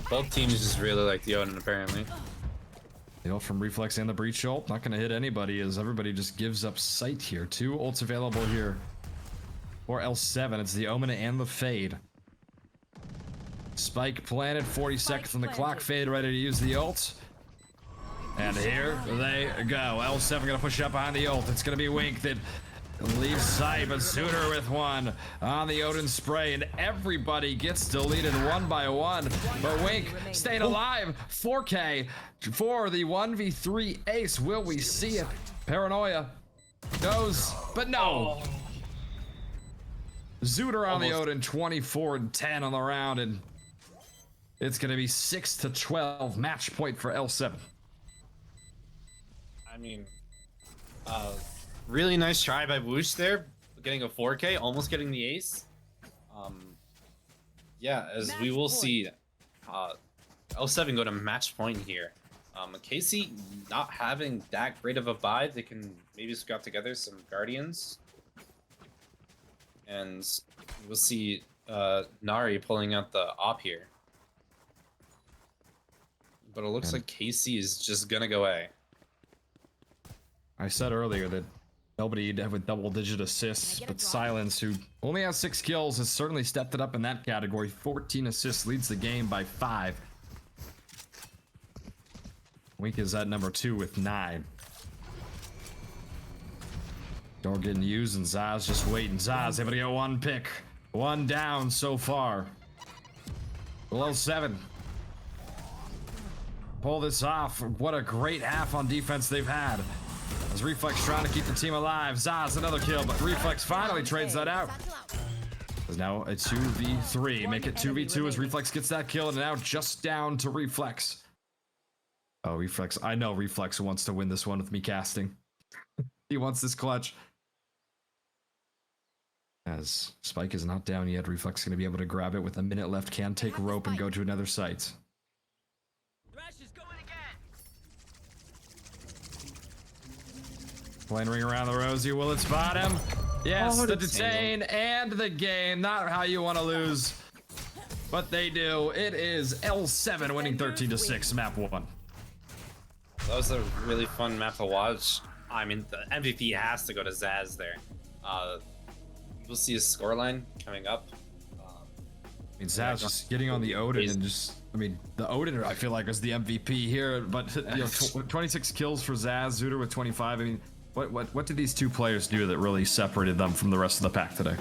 B: Both teams just really like the Odin, apparently.
A: The ult from Reflex and the Breach ult. Not gonna hit anybody as everybody just gives up sight here. 2 ults available here for L7. It's the Omen and the Fade. Spike planted, 40 seconds on the clock. Fade ready to use the ult. And here they go. L7 gonna push up behind the ult. It's gonna be Wink that leaves sight, but Zooter with 1 on the Odin spray, and everybody gets deleted 1 by 1. But Wink staying alive. 4K for the 1v3 ace. Will we see it? Paranoia goes, but no. Zooter on the Odin, 24-10 on the round, and it's gonna be 6-12 match point for L7.
B: I mean, really nice try by Woosh there, getting a 4K, almost getting the ace. Yeah, as we will see, L7 go to match point here. KC not having that great of a buy, they can maybe scrap together some Guardians. And we'll see Nari pulling out the op here. But it looks like KC is just gonna go A.
A: I said earlier that nobody with double-digit assists, but Silence, who only has 6 kills, has certainly stepped it up in that category. 14 assists, leads the game by 5. Wink is at number 2 with 9. Door getting used, and Zaz just waiting. Zaz able to get 1 pick. One down so far. Below 7. Pull this off. What a great half on defense they've had. As Reflex trying to keep the team alive. Zaz another kill, but Reflex finally trades that out. There's now a 2v3. Make it 2v2 as Reflex gets that kill, and now just down to Reflex. Oh, Reflex. I know Reflex wants to win this one with me casting. He wants this clutch. As Spike is not down yet, Reflex is going to be able to grab it with a minute left. Can take rope and go to another site. Playing ring around the rosy. Will it spot him? Yes, the detain and the game. Not how you want to lose, but they do. It is L7 winning 13-6, map 1.
B: That was a really fun map to watch. I mean, the MVP has to go to Zaz there. We'll see his scoreline coming up.
A: I mean, Zaz just getting on the Odin and just, I mean, the Odin, I feel like, is the MVP here, but you know, 26 kills for Zaz, Zooter with 25. I mean, what did these two players do that really separated them from the rest of the pack today?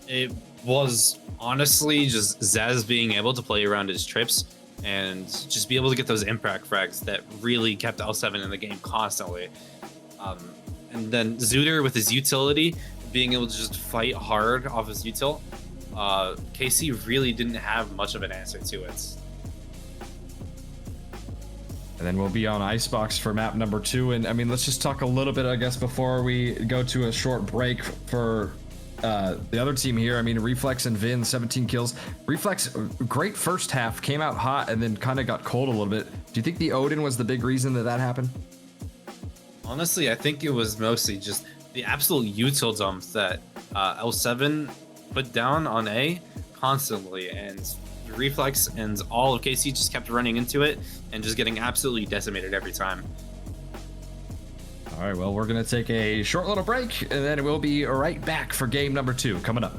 B: It was honestly just Zaz being able to play around his trips and just be able to get those impact frags that really kept L7 in the game constantly. And then Zooter with his utility, being able to just fight hard off his util. KC really didn't have much of an answer to it.
A: And then we'll be on Icebox for map number 2. And I mean, let's just talk a little bit, I guess, before we go to a short break for the other team here. I mean, Reflex and Vin, 17 kills. Reflex, great first half, came out hot and then kind of got cold a little bit. Do you think the Odin was the big reason that happened?
B: Honestly, I think it was mostly just the absolute util dumps that L7 put down on A constantly, and Reflex and all of KC just kept running into it and just getting absolutely decimated every time.
A: All right, well, we're going to take a short little break, and then we'll be right back for game number 2 coming up.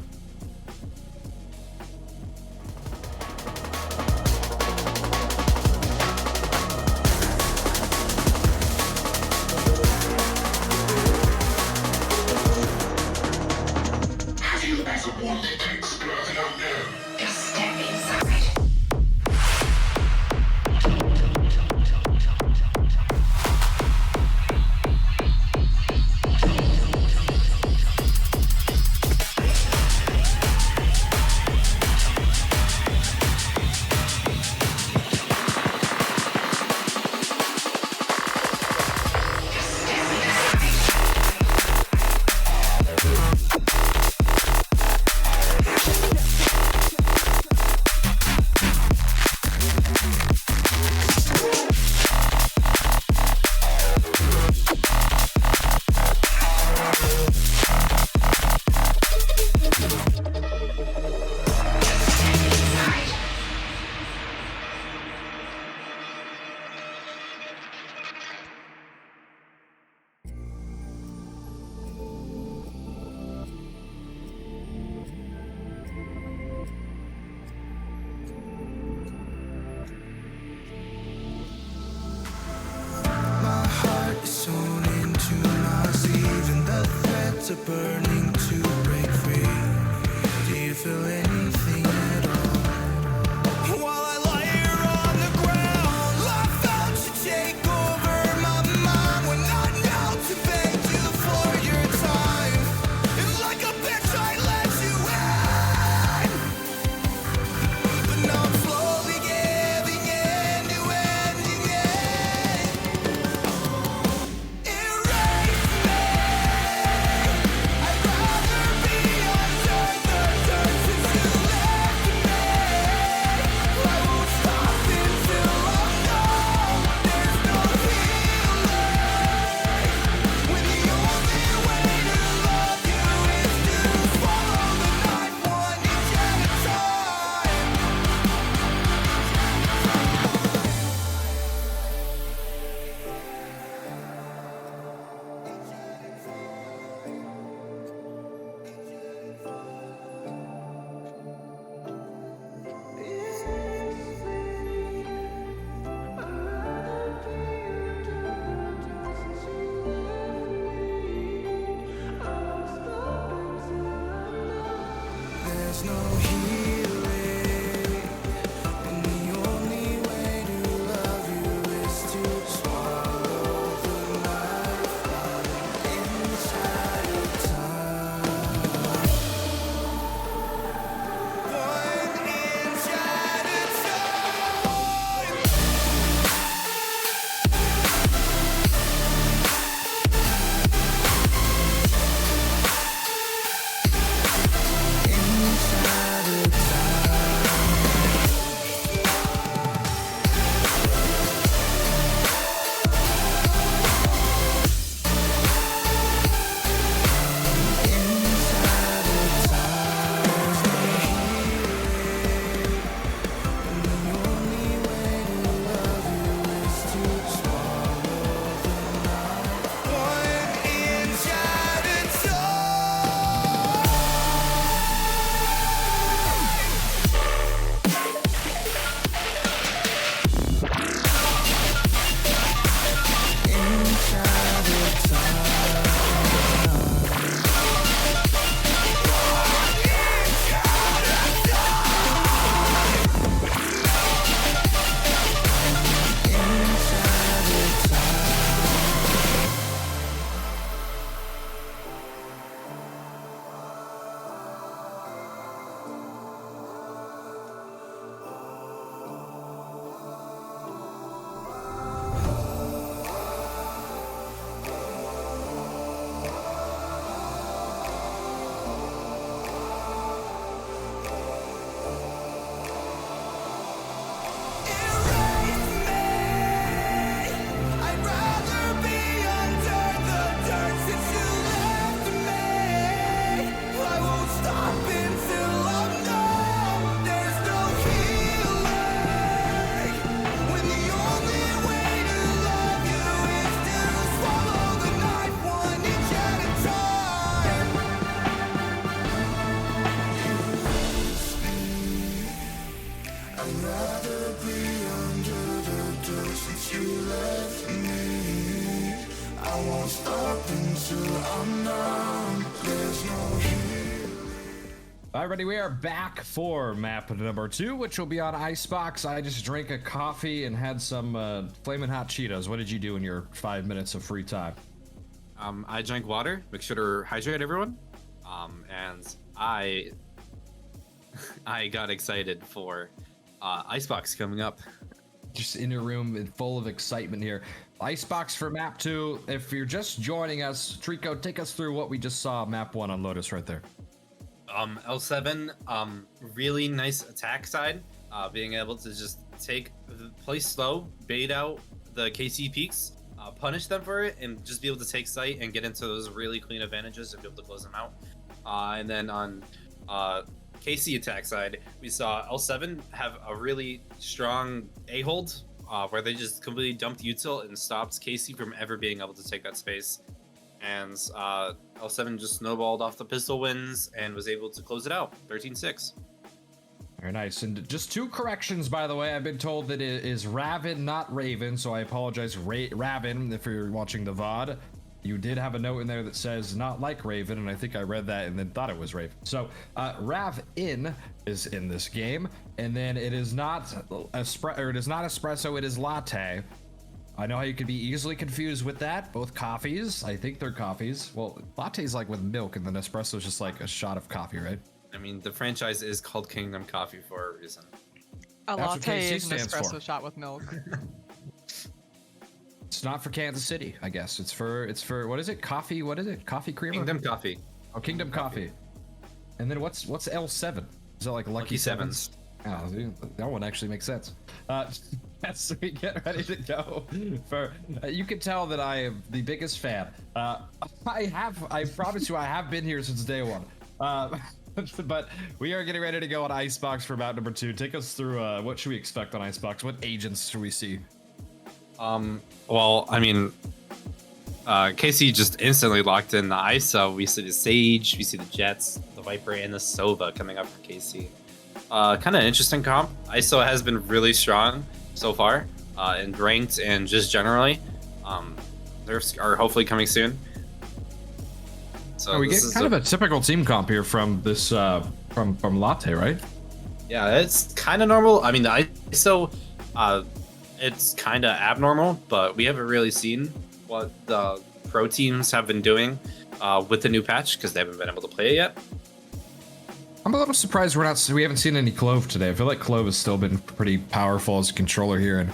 D: Have you ever wanted to explore the unknown?
C: Just step inside.
A: Alrighty, we are back for map number 2, which will be on Icebox. I just drank a coffee and had some flaming hot Cheetos. What did you do in your 5 minutes of free time?
B: I drank water, make sure to hydrate everyone. And I got excited for Icebox coming up.
A: Just in your room full of excitement here. Icebox for map 2. If you're just joining us, Trico, take us through what we just saw map 1 on Lotus right there.
B: L7, really nice attack side, being able to just play slow, bait out the KC peaks, punish them for it, and just be able to take sight and get into those really clean advantages and be able to close them out. And then on KC attack side, we saw L7 have a really strong A-hold, where they just completely dumped util and stopped KC from ever being able to take that space. And L7 just snowballed off the pistol wins and was able to close it out, 13-6.
A: Very nice. And just 2 corrections, by the way. I've been told that it is Raven, not Raven, so I apologize, Raven, if you're watching the VOD. You did have a note in there that says not like Raven, and I think I read that and then thought it was Raven. So Rav-In is in this game, and then it is not espresso, it is latte. I know how you could be easily confused with that. Both coffees, I think they're coffees. Well, latte's like with milk, and then espresso is just like a shot of coffee, right?
B: I mean, the franchise is called Kingdom Coffee for a reason.
E: A
A: That's what
E: latte
A: KC
E: is an
A: stands
E: espresso
A: for.
E: shot with milk.
A: It's not for Kansas City, I guess. It's for what is it? Coffee? What is it? Coffee creamer?
B: Kingdom Coffee.
A: Oh, Kingdom Coffee. And then what's L7? Is that like Lucky Sevens? Oh, dude, that one actually makes sense. As we get ready to go for, you can tell that I am the biggest fan. I promise you, I have been here since day one. But we are getting ready to go on Icebox for map number 2. Take us through what should we expect on Icebox? What agents should we see?
B: Well, I mean, KC just instantly locked in the ISO. We see the Sage, we see the Jets, the Viper, and the Sova coming up for KC. Kind of interesting comp. ISO has been really strong so far, in ranked and just generally. Nerfs are hopefully coming soon. So
A: we get kind of a typical team comp here from this from Latte, right?
B: Yeah, it's kind of normal. I mean, the ISO, it's kind of abnormal, but we haven't really seen what the pro teams have been doing with the new patch because they haven't been able to play it yet.
A: I'm a little surprised we haven't seen any Clove today. I feel like Clove has still been pretty powerful as a controller here, and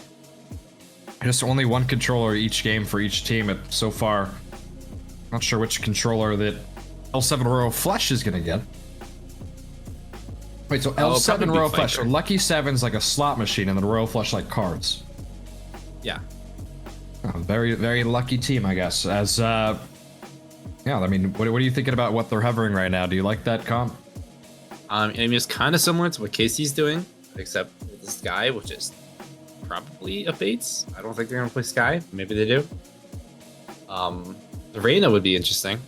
A: just only one controller each game for each team so far. Not sure which controller that L7 Royal Flush is gonna get. Wait, so L7 Royal Flush, Lucky 7's like a slot machine, and then Royal Flush like cards.
B: Yeah.
A: Oh, very, very lucky team, I guess. As yeah, I mean, what are you thinking about what they're hovering right now? Do you like that comp?
B: I mean, it's kind of similar to what Casey's doing, except with the Sky, which is probably a Fates. I don't think they're gonna play Sky. Maybe they do. The Reyna would be interesting.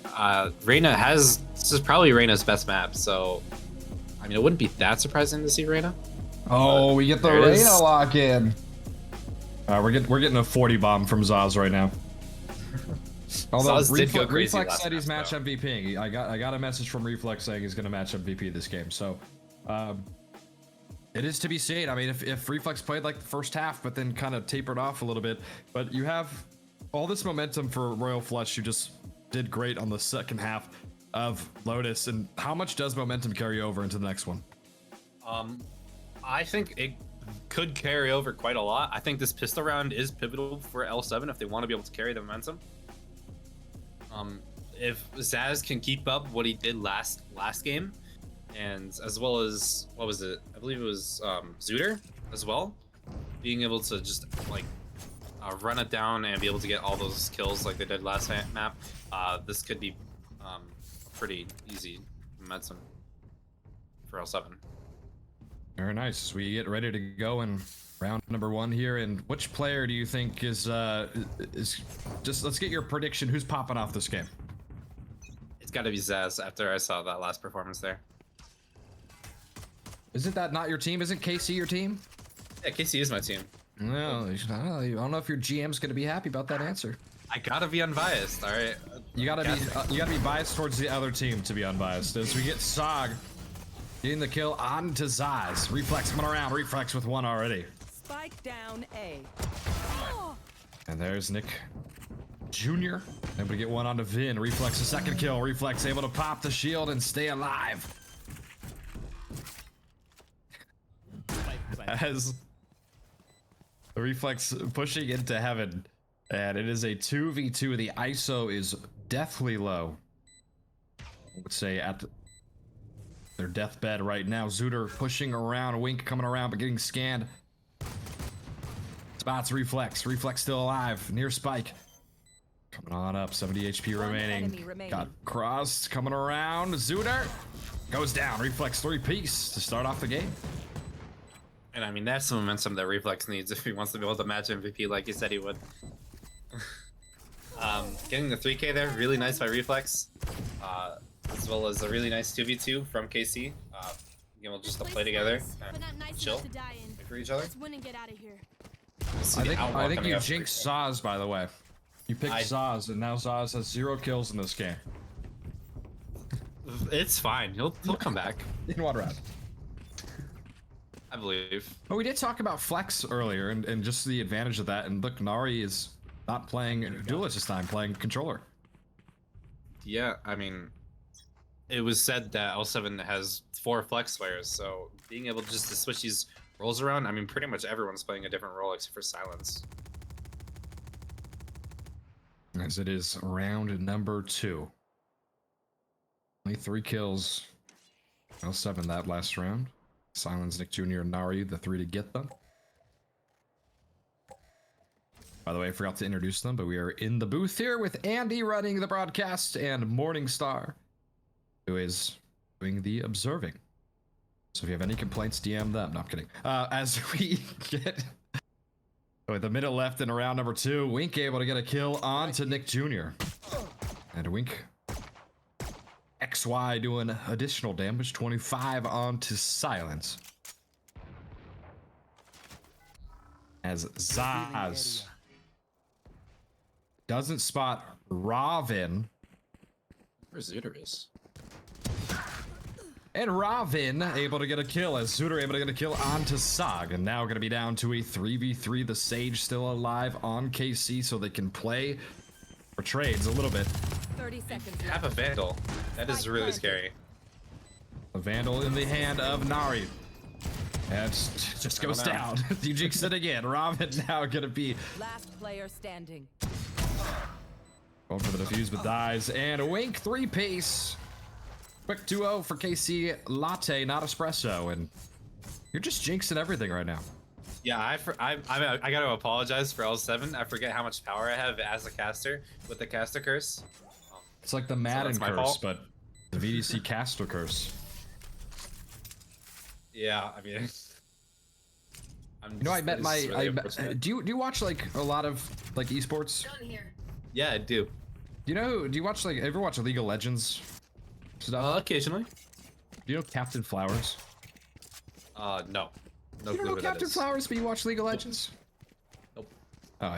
B: This is probably Reyna's best map, so I mean, it wouldn't be that surprising to see Reyna.
A: Oh, we get the Reyna lock in. We're getting a 40 bomb from Zaz right now. Although
B: Zaz did go crazy
A: Reflex
B: last
A: said he's
B: match,
A: match MVP. I got a message from Reflex saying he's gonna match MVP this game. So it is to be seen. I mean, if Reflex played like the first half, but then kind of tapered off a little bit, but you have all this momentum for Royal Flush. You just did great on the second half of Lotus, and how much does momentum carry over into the next one?
B: I think it could carry over quite a lot. I think this pistol round is pivotal for L7 if they want to be able to carry the momentum. If Zaz can keep up what he did last game, and as well as what was it? I believe it was Zooter as well, being able to just like run it down and be able to get all those kills like they did last map. This could be pretty easy momentum for L7.
A: Very nice. We get ready to go in round number 1 here. And which player do you think is just, let's get your prediction. Who's popping off this game?
B: It's got to be Zaz after I saw that last performance there.
A: Isn't that not your team? Isn't KC your team?
B: Yeah, KC is my team.
A: No, I don't know if your GM's gonna be happy about that answer.
B: I gotta be unbiased, all right.
A: You gotta be biased towards the other team to be unbiased. As we get Sog getting the kill on to Zaz. Reflex coming around. Reflex with 1 already.
C: Spike down A.
A: And there's Nick Jr. Able to get 1 onto Vin. Reflex a second kill. Reflex able to pop the shield and stay alive. As the Reflex pushing into heaven. And it is a 2v2. The ISO is deathly low. I would say at their deathbed right now. Zooter pushing around. Wink coming around but getting scanned. Spots Reflex. Reflex still alive. Near Spike. Coming on up. 70 HP remaining. Got Cross coming around. Zooter goes down. Reflex 3-piece to start off the game.
B: And I mean, that's the momentum that Reflex needs if he wants to be able to match MVP like he said he would. Getting the 3K there, really nice by Reflex. As well as a really nice 2v2 from KC. Being able just to play together and chill, wait for each other.
A: I think you jinxed Zaz, by the way. You picked Zaz, and now Zaz has 0 kills in this game.
B: It's fine. He'll come back
A: In 1 round.
B: I believe.
A: But we did talk about Flex earlier, and just the advantage of that. And look, Nari is not playing Duelist this time, playing controller.
B: Yeah, I mean, it was said that L7 has 4 Flex players, so being able just to switch these roles around, I mean, pretty much everyone's playing a different role except for Silence.
A: As it is round number 2. Only 3 kills. L7 that last round. Silence, Nick Jr., and Nari, the 3 to get them. By the way, I forgot to introduce them, but we are in the booth here with Andy running the broadcast and Morningstar, who is doing the observing. So if you have any complaints, DM them. No, I'm kidding. As we get with a minute left in round number 2, Wink able to get a kill on to Nick Jr. And Wink XY doing additional damage, 25 onto Silence. As Zaz doesn't spot Robin.
B: Where Zooter is.
A: And Ravin able to get a kill as Zooter able to get a kill onto Sog. And now going to be down to a 3v3. The Sage still alive on KC so they can play for trades a little bit.
C: 30 seconds
B: Have
C: left.
B: a Vandal. That is really scary.
A: A Vandal in the hand of Nari. And it just goes down. You jinxed it again. Ravin now going to be
C: Last player standing.
A: going for the defuse but dies. And a Wink 3-piece. Quick 2-0 for KC. Latte, not espresso. And you're just jinxing everything right now.
B: Yeah, I gotta apologize for L7. I forget how much power I have as a caster with the caster curse.
A: It's like the Madden
B: that's my
A: curse,
B: fault.
A: but the VDC caster curse.
B: Yeah, I mean,
A: You know, I met my. Do you watch like a lot of like esports?
B: Yeah, I do.
A: Do you know? Do you watch like ever watch League of Legends stuff?
B: Occasionally.
A: Do you know Captain Flowers?
B: No. No
A: You
B: clue
A: don't know
B: who that
A: Captain
B: is.
A: Flowers, but you watch League of Legends?
B: Nope.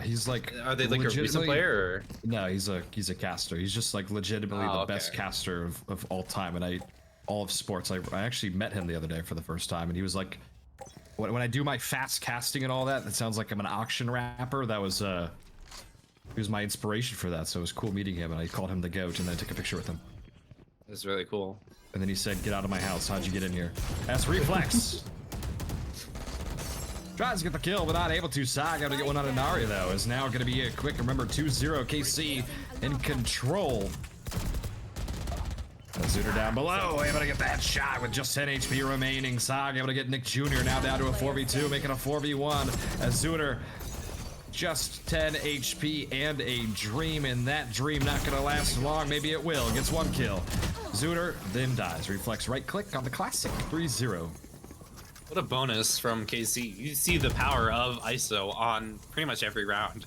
A: He's like.
B: Are they like a recent
A: legitimately-
B: player or?
A: No, he's a caster. He's just like legitimately the best
B: okay.
A: caster of all time, and all of sports. I actually met him the other day for the first time, and he was like, when I do my fast casting and all that, it sounds like I'm an auction rapper. That was he was my inspiration for that. So it was cool meeting him, and I called him the goat, and then I took a picture with him.
B: That's really cool.
A: And then he said, "Get out of my house. How'd you get in here?" That's Reflex. Tries to get the kill, but not able to. Sag able to get one on Inari, though. Is now going to be a quick, remember, 2-0 KC in control. Zooter down below, able to get that shot with just 10 HP remaining. Sag able to get Nick Jr. now down to a 4v2, making a 4v1 as Zooter just 10 HP and a dream, and that dream not going to last long. Maybe it will. Gets one kill. Zooter then dies. Reflex right click on the classic 3-0.
B: What a bonus from KC. You see the power of ISO on pretty much every round.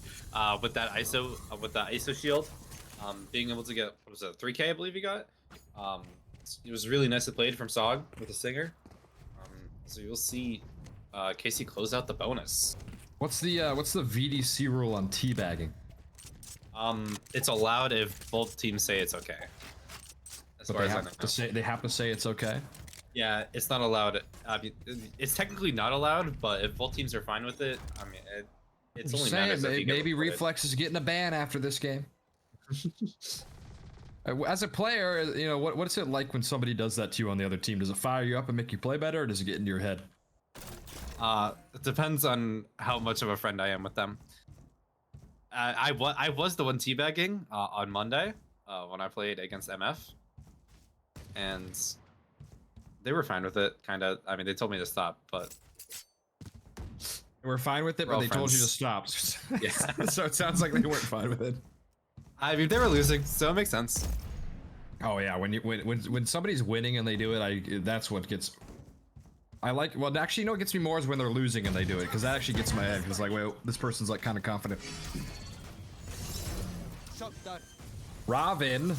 B: With that ISO, with the ISO shield, being able to get, what was it, 3K I believe he got? It was really nicely played from Sog with the Singer. So you'll see KC close out the bonus.
A: What's the VDC rule on teabagging?
B: It's allowed if both teams say it's okay. As
A: But
B: far
A: they
B: as I
A: have
B: know.
A: to say it's okay.
B: Yeah, it's not allowed. I mean, it's technically not allowed, but if both teams are fine with it, I mean, it's only matters if you get
A: maybe
B: reported.
A: Reflex is getting a ban after this game. As a player, you know, what's it like when somebody does that to you on the other team? Does it fire you up and make you play better, or does it get into your head?
B: It depends on how much of a friend I am with them. I was the one teabagging on Monday when I played against MF, and they were fine with it. Kind of. I mean, they told me to stop, but
A: We're fine with it, but
B: all
A: they told you to
B: friends.
A: stop.
B: Yeah.
A: So it sounds like they weren't fine with it.
B: I mean, they were losing, so it makes sense.
A: Oh yeah, when somebody's winning and they do it, that's what gets. Well, actually, you know what gets me more is when they're losing and they do it, because that actually gets my head. Because like, wait, this person's like kind of confident. Ravin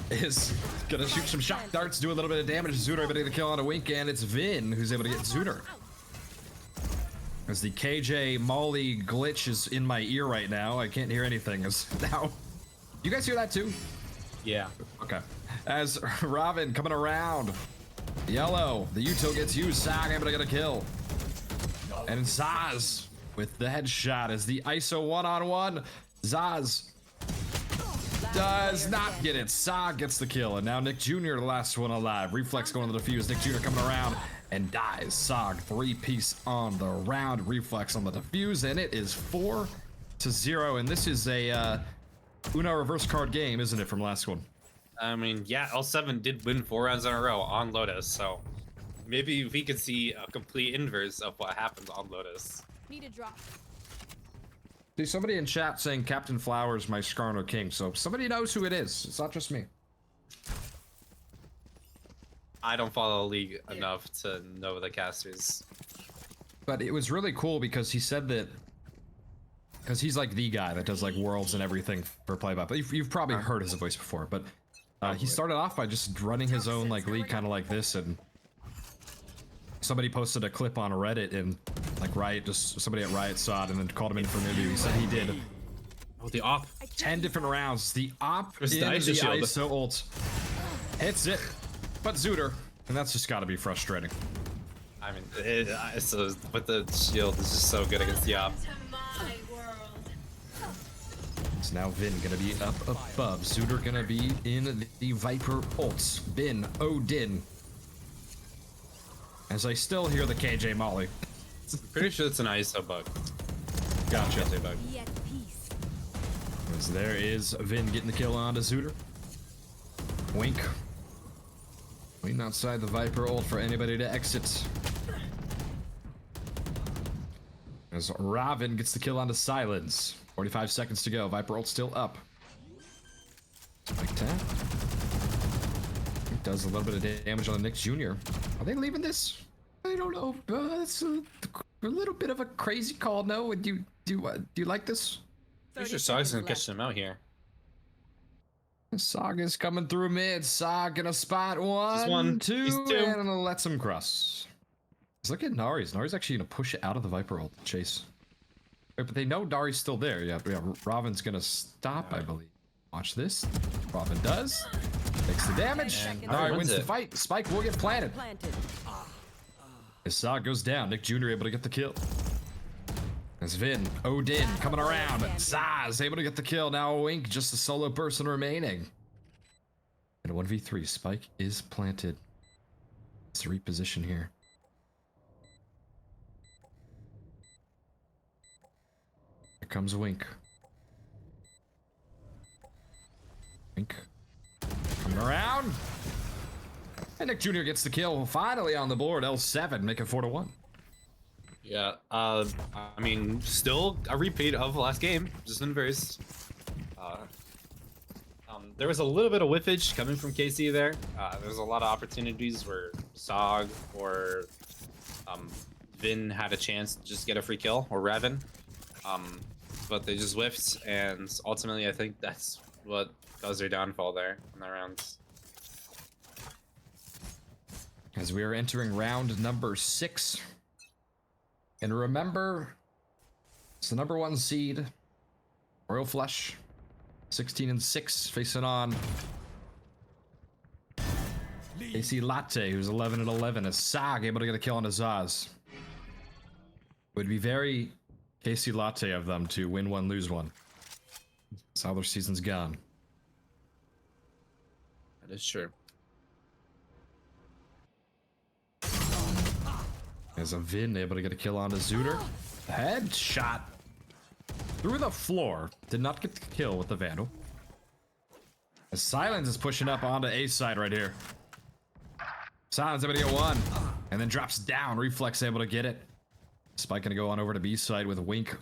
A: is gonna shoot some shock darts, do a little bit of damage. Zooter able to get a kill on a Wink, and it's Vin who's able to get Zooter. As the KJ Molly glitch is in my ear right now, I can't hear anything. As now, you guys hear that too?
B: Yeah.
A: Okay. As Ravin coming around, yellow, the util gets used. Sag able to get a kill, and Zaz with the headshot as the ISO one-on-one. Zaz does not get it. Sag gets the kill, and now Nick Jr. the last one alive. Reflex going to the defuse. Nick Jr. coming around and dies. Sog 3-piece on the round. Reflex on the defuse, and it is 4-0. And this is a Uno reverse card game, isn't it, from last one?
B: I mean, yeah, L7 did win 4 rounds in a row on Lotus, so maybe we could see a complete inverse of what happens on Lotus.
C: Need a drop.
A: See, somebody in chat saying Captain Flowers, my Skarno King, so somebody knows who it is. It's not just me.
B: I don't follow League enough to know the casters.
A: But it was really cool because he said that, because he's like the guy that does like worlds and everything for play-by-play. You've probably heard his voice before, but he started off by just running his own like league kind of like this, and somebody posted a clip on Reddit, and like somebody at Riot saw it and then called him in for an interview. He said he did
B: Oh, the op.
A: 10 different rounds. The op
B: Where's
A: in
B: the
A: the
B: ISO shield?
A: ISO ult hits it. but Zooter, and that's just got to be frustrating.
B: I mean, so with the shield, it's just so good against the op.
A: So now Vin gonna be up above. Zooter gonna be in the Viper ults. Vin, Odin. As I still hear the KJ Molly.
B: Pretty sure it's an ISO bug.
A: Gotcha.
B: ISO bug.
C: Be at peace.
A: As there is Vin getting the kill onto Zooter. Wink. Waiting outside the Viper ult for anybody to exit. As Raven gets the kill onto Silence. 45 seconds to go. Viper ult still up. Spike tap. It does a little bit of damage on the Nick Jr. Are they leaving this? I don't know. It's a little bit of a crazy call. No, do you like this?
B: Pretty sure Sog's gonna catch them out here.
A: Saga's coming through mid. Saga gonna spot one, two,
B: He's two.
A: and lets him cross. Let's look at Nari's. Nari's actually gonna push it out of the Viper ult. Chase. Wait, but they know Nari's still there. Yeah, Raven's gonna stop, I believe. Watch this. Raven does. Takes the damage.
C: And
A: Nari wins the
B: it.
A: fight. Spike will get planted.
C: Planted.
A: As Saga goes down, Nick Jr. able to get the kill. As Vin, Odin coming around. Zaz able to get the kill. Now Wink, just a solo person remaining. And a 1v3. Spike is planted. Let's reposition here. Here comes Wink. Wink. Coming around. And Nick Jr. gets the kill. Finally on the board. L7, make it 4-1.
B: Yeah, I mean, still a repeat of last game, just in reverse. There was a little bit of whiffage coming from KC there. There was a lot of opportunities where Sog or Vin had a chance to just get a free kill, or Raven. But they just whiffed, and ultimately I think that's what caused their downfall there in that round.
A: As we are entering round number 6. And remember, it's the number 1 seed, Royal Flush, 16-6, facing on AC Latte, who's 11-11, as Sag able to get a kill on Azaz. Would be very KC Latte of them to win one, lose one. That's how their season's gone.
B: That is true.
A: As a Vin able to get a kill onto Zooter. Headshot through the floor. Did not get the kill with the Vandal. As Silence is pushing up onto A side right here. Silence able to get one. And then drops down. Reflex able to get it. Spike gonna go on over to B side with Wink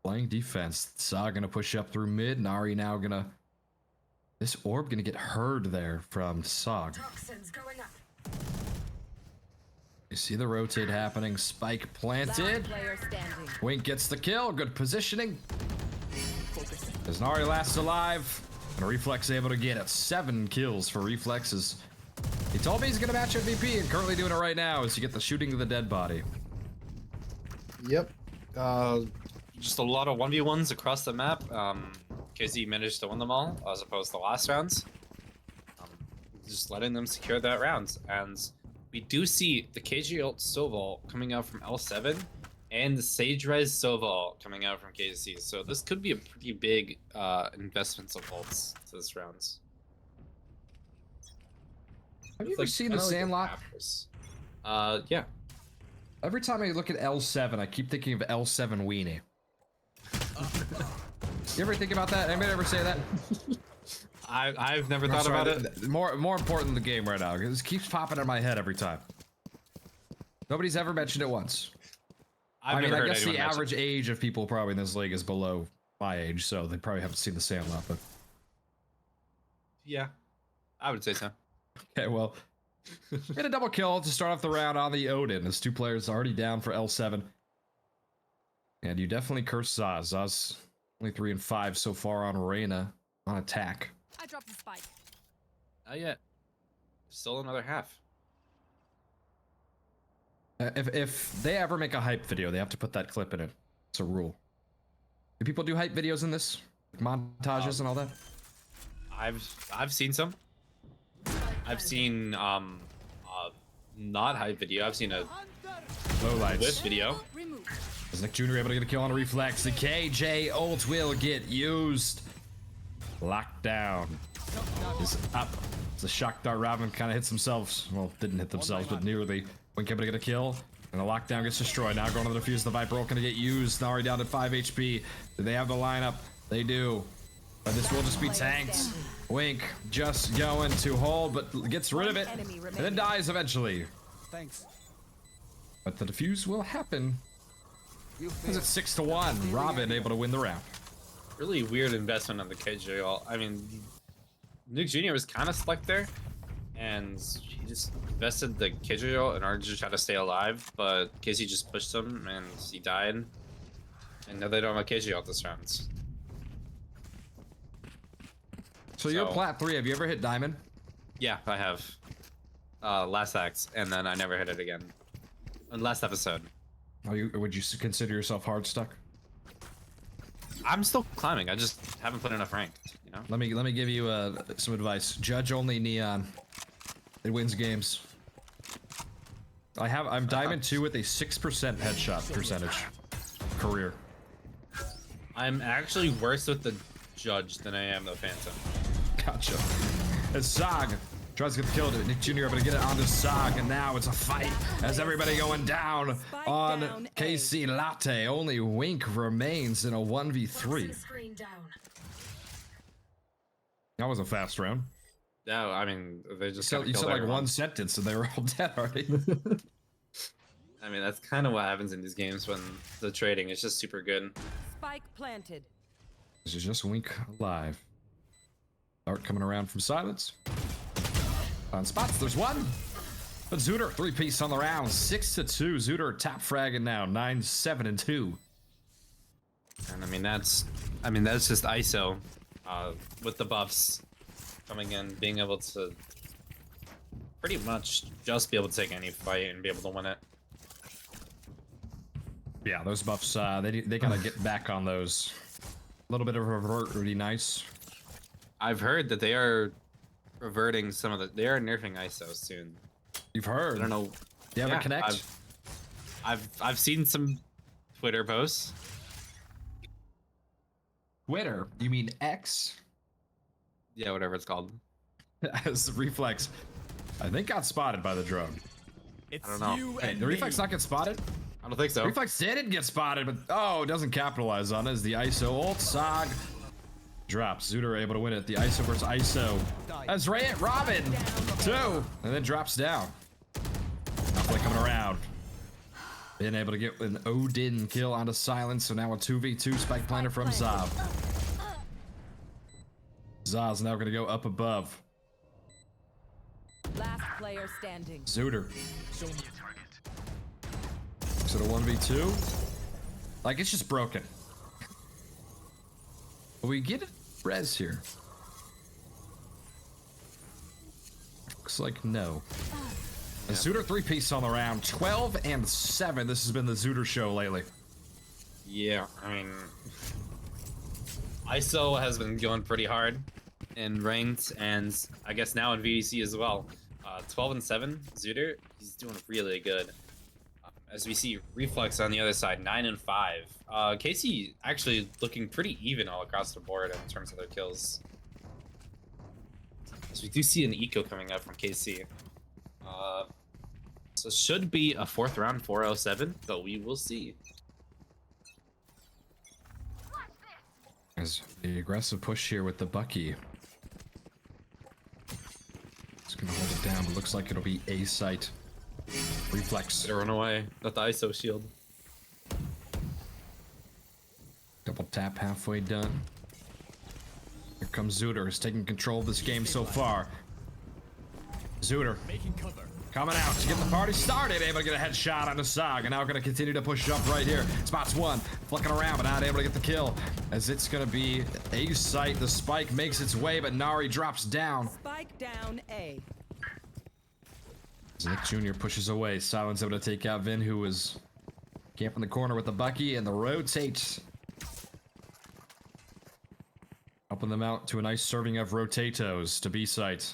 A: playing defense. Saw gonna push up through mid. Nari now gonna... This orb gonna get heard there from Sog.
E: Toxins going up.
A: You see the rotate happening. Spike planted.
C: Last player standing.
A: Wink gets the kill. Good positioning. As Nari lasts alive. And Reflex able to get it. 7 kills for Reflexes. He told me he's gonna match MVP and currently doing it right now as you get the shooting of the dead body.
F: Yep.
B: Just a lot of 1v1s across the map. KC managed to win them all, as opposed to last rounds. Just letting them secure that round. And we do see the KG ult Soval coming out from L7 and the Sage Res Soval coming out from KC. So this could be a pretty big investment of ults to this round.
A: Have you ever seen the Sandlot?
B: Yeah.
A: Every time I look at L7, I keep thinking of L7 Weenie. You ever think about that? Anybody ever say that?
B: I've never
A: I'm
B: thought
A: sorry,
B: about it.
A: More important than the game right now. It just keeps popping in my head every time. Nobody's ever mentioned it once.
B: I've
A: I mean,
B: never
A: I
B: heard
A: guess the
B: anyone mention
A: average age of people probably in this league is below my age, so they probably haven't seen the Sandlot, but...
B: Yeah, I would say so.
A: Okay, well... Get a double kill to start off the round on the Odin. As 2 players already down for L7. And you definitely curse Zaz. Zaz only 3 and 5 so far on Reyna on attack.
C: I dropped the spike.
B: Not yet. Still another half.
A: If they ever make a hype video, they have to put that clip in it. It's a rule. Do people do hype videos in this? Like montages and all that?
B: I've seen some. I've seen not hype video. I've seen a
A: Low lights.
B: whiff video.
C: Remove.
A: Is Nick Jr. able to get a kill on a reflex? The KJ ult will get used. Locked down. Is up. It's a shock dart. Robin kind of hits themselves. Well, didn't hit themselves, but nearly. Wink able to get a kill. And the lockdown gets destroyed. Now going to the defuse. The Viper ult gonna get used. Nari down to 5 HP. Do they have the lineup? They do. But this will just be tanked. Wink just going to hold, but gets rid of it. And then dies eventually.
E: Thanks.
A: But the defuse will happen. Because it's 6-1. Robin able to win the round.
B: Really weird investment on the KJ ult. I mean, Nick Jr. was kind of stuck there, and he just invested the KJ ult in order to try to stay alive, but KC just pushed him, and he died. And now they don't have a KJ ult this round.
A: So you're plat 3. Have you ever hit diamond?
B: Yeah, I have. Last act, and then I never hit it again. And last episode.
A: Would you consider yourself hard stuck?
B: I'm still climbing. I just haven't put enough ranked, you know?
A: Let me give you some advice. Judge only neon. It wins games. I'm diamond 2 with a 6% headshot percentage. Career.
B: I'm actually worse with the judge than I am the phantom.
A: Gotcha. As Zog tries to get the kill. Nick Jr. able to get it onto Zog, and now it's a fight as everybody going down on KC Latte. Only Wink remains in a 1v3. That was a fast round.
B: Yeah, I mean, they just
A: You said like one sentence and they were all dead already.
B: I mean, that's kind of what happens in these games when the trading is just super good.
C: Spike planted.
A: This is just Wink alive. Art coming around from silence. On spots, there's one. But Zooter, 3-piece on the round, 6-2. Zooter top fragging now, 9-7-2.
B: And I mean, that's just ISO with the buffs coming in, being able to pretty much just be able to take any fight and be able to win it.
A: Yeah, those buffs, they gotta get back on those. A little bit of revert would be nice.
B: I've heard that they are reverting some of they are nerfing ISO soon.
A: You've heard.
B: I don't know.
A: You have a connect?
B: I've seen some Twitter posts.
A: Twitter? You mean X?
B: Yeah, whatever it's called.
A: As Reflex, I think got spotted by the drone.
E: It's
B: I don't know.
E: you
A: Hey,
E: and
A: the Reflex
E: me.
A: not get spotted?
B: I don't think so.
A: Reflex didn't get spotted, but oh, doesn't capitalize on it as the ISO ult. Zog drops. Zooter able to win it. The ISO versus ISO. That's right, Robin. 2. And then drops down. Now play coming around. Being able to get an Odin kill onto Silence. So now a 2v2 spike planter from Zob. Zob's now going to go up above.
C: Last player standing.
A: Zooter.
E: Show me a target.
A: So the 1v2. Like, it's just broken. Will we get a res here? Looks like no. A Zooter 3-piece on the round. 12-7. This has been the Zooter show lately.
B: Yeah, I mean, ISO has been going pretty hard in ranked, and I guess now in VDC as well. 12-7, Zooter, he's doing really good. As we see Reflex on the other side, 9-5. Casey actually looking pretty even all across the board in terms of their kills. So we do see an eco coming up from KC. So it should be a 4th round 407, but we will see.
A: As the aggressive push here with the Bucky. It's gonna hold it down, but looks like it'll be A site. Reflex.
B: Better run away. Not the ISO shield.
A: Double tap halfway done. Here comes Zooter. He's taking control of this game so far. Zooter
E: Making cover.
A: coming out to get the party started. Able to get a headshot on the Sog. And now going to continue to push up right here. Spots one. Flicking around, but not able to get the kill. As it's going to be A site. The spike makes its way, but Nari drops down.
C: Spike down A.
A: As Nick Jr. pushes away. Silence able to take out Vin, who was camping the corner with the Bucky, and the rotate. Helping them out to a nice serving of Rotatos to B site.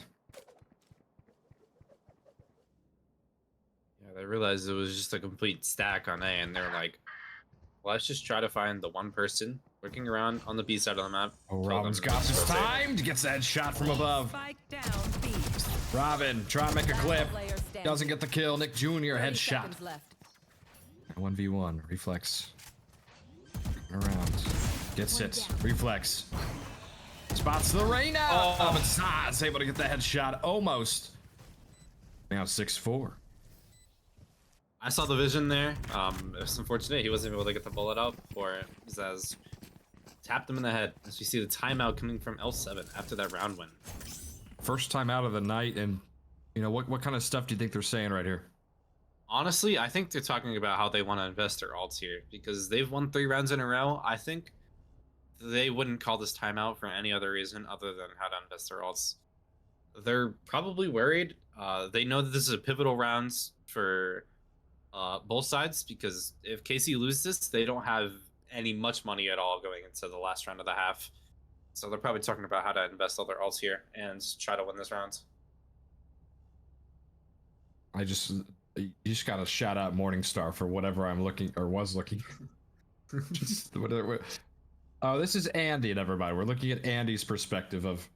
B: realized it was just a complete stack on A, and they're like, let's just try to find the one person lurking around on the B side of the map.
A: Oh,
B: kill
A: Robin's
B: them,
A: got
B: and
A: this
B: just rotate.
A: timed. Gets that shot from above.
C: Spike down B.
A: Robin, try to make a clip.
C: Player standing.
A: Doesn't get the kill. Nick Jr.
C: 30
A: headshot.
C: seconds left.
A: 1v1. Reflex. Around. Gets it. Reflex. Spots the Reyna. Oh, but Zaz able to get the headshot almost. Now 6-4.
B: I saw the vision there. It's unfortunate he wasn't able to get the bullet out before Zaz tapped him in the head. As we see the timeout coming from L7 after that round win.
A: First time out of the night, and you know what kind of stuff do you think they're saying right here?
B: Honestly, I think they're talking about how they want to invest their alts here because they've won 3 rounds in a row. I think they wouldn't call this timeout for any other reason other than how to invest their alts. They're probably worried. They know that this is a pivotal rounds for both sides because if KC loses this, they don't have any much money at all going into the last round of the half. So they're probably talking about how to invest all their alts here and try to win this round.
A: You just gotta shout out Morningstar for whatever I'm looking or was looking. Just whatever. Oh, this is Andy. Never mind. We're looking at Andy's perspective of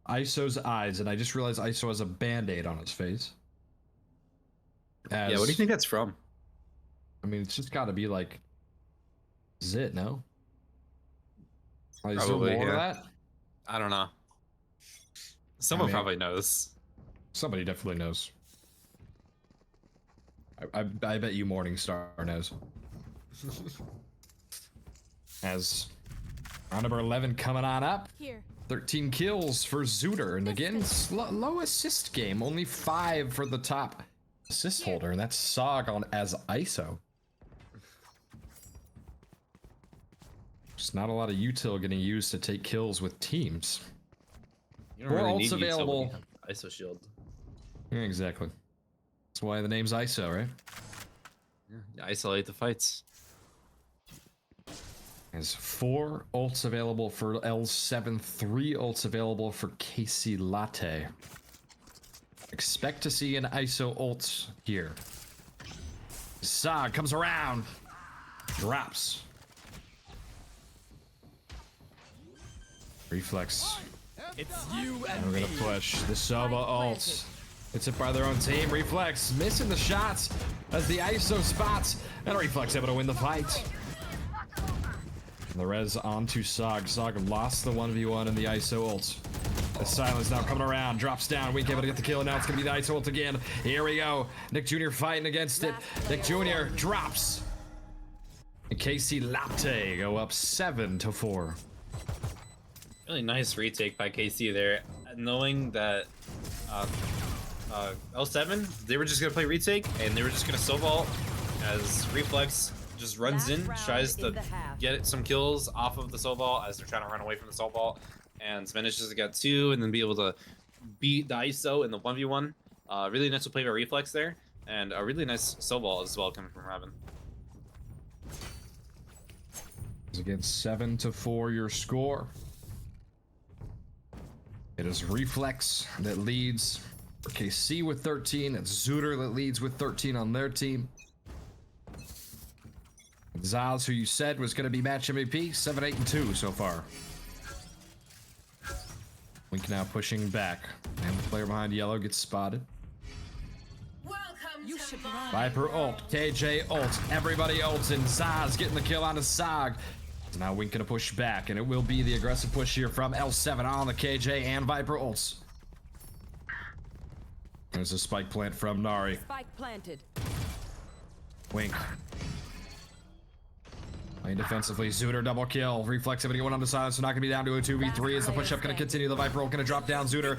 A: ISO's eyes, and I just realized ISO has a band-aid on his face.
B: Yeah, what do you think that's from?
A: I mean, it's just got to be like Zit, no? Is there
B: Probably,
A: more of
B: yeah.
A: that?
B: I don't know. Someone
A: mean-
B: probably knows.
A: Somebody definitely knows. I bet you Morningstar knows. As round number 11 coming on up.
C: Here.
A: 13 kills for Zooter, and again, low assist game. Only 5 for the top assist holder, and that's Sog on as ISO. Just not a lot of util getting used to take kills with teams.
B: You don't
A: More
B: really
A: ults
B: need utility.
A: available.
B: ISO shield.
A: Yeah, exactly. That's why the name's ISO, right?
B: Yeah, isolate the fights.
A: There's 4 ults available for L7, 3 ults available for KC Latte. Expect to see an ISO ult here. Zog comes around. Drops. Reflex.
E: It's you
A: And
E: and
A: we're
E: me.
A: gonna push the Sova ult. It's hit by their own team. Reflex missing the shots as the ISO spots. And Reflex able to win the fight. And the res onto Sog. Sog lost the 1v1 in the ISO ult. The silence now coming around. Drops down. Weak able to get the kill. Now it's gonna be the ISO ult again. Here we go. Nick Jr. fighting against it. Nick Jr. drops. And KC Latte go up 7-4.
B: Really nice retake by KC there, knowing that L7, they were just gonna play retake and they were just gonna solo as Reflex just runs
C: Last
B: in,
C: round
B: tries
C: in
B: to
C: the half.
B: get some kills off of the solo as they're trying to run away from the solo, and manages to get 2 and then be able to beat the ISO in the 1v1. Really nice to play by Reflex there, and a really nice solo as well coming from Robin.
A: Again, 7-4 your score. It is Reflex that leads for KC with 13. It's Zooter that leads with 13 on their team. Zaz, who you said was going to be match MVP, 7-8-2 so far. Wink now pushing back, and the player behind yellow gets spotted.
C: You should run.
A: Viper ult, KJ ult, everybody ults, and Zaz getting the kill on the Sog. Now Wink gonna push back, and it will be the aggressive push here from L7 on the KJ and Viper ults. There's a spike plant from Nari.
C: Spike planted.
A: Wink. Playing defensively, Zooter double kill. Reflexivity going on the side, so not gonna be down to a 2v3 as the push-up gonna continue. The Viper ult gonna drop down Zooter.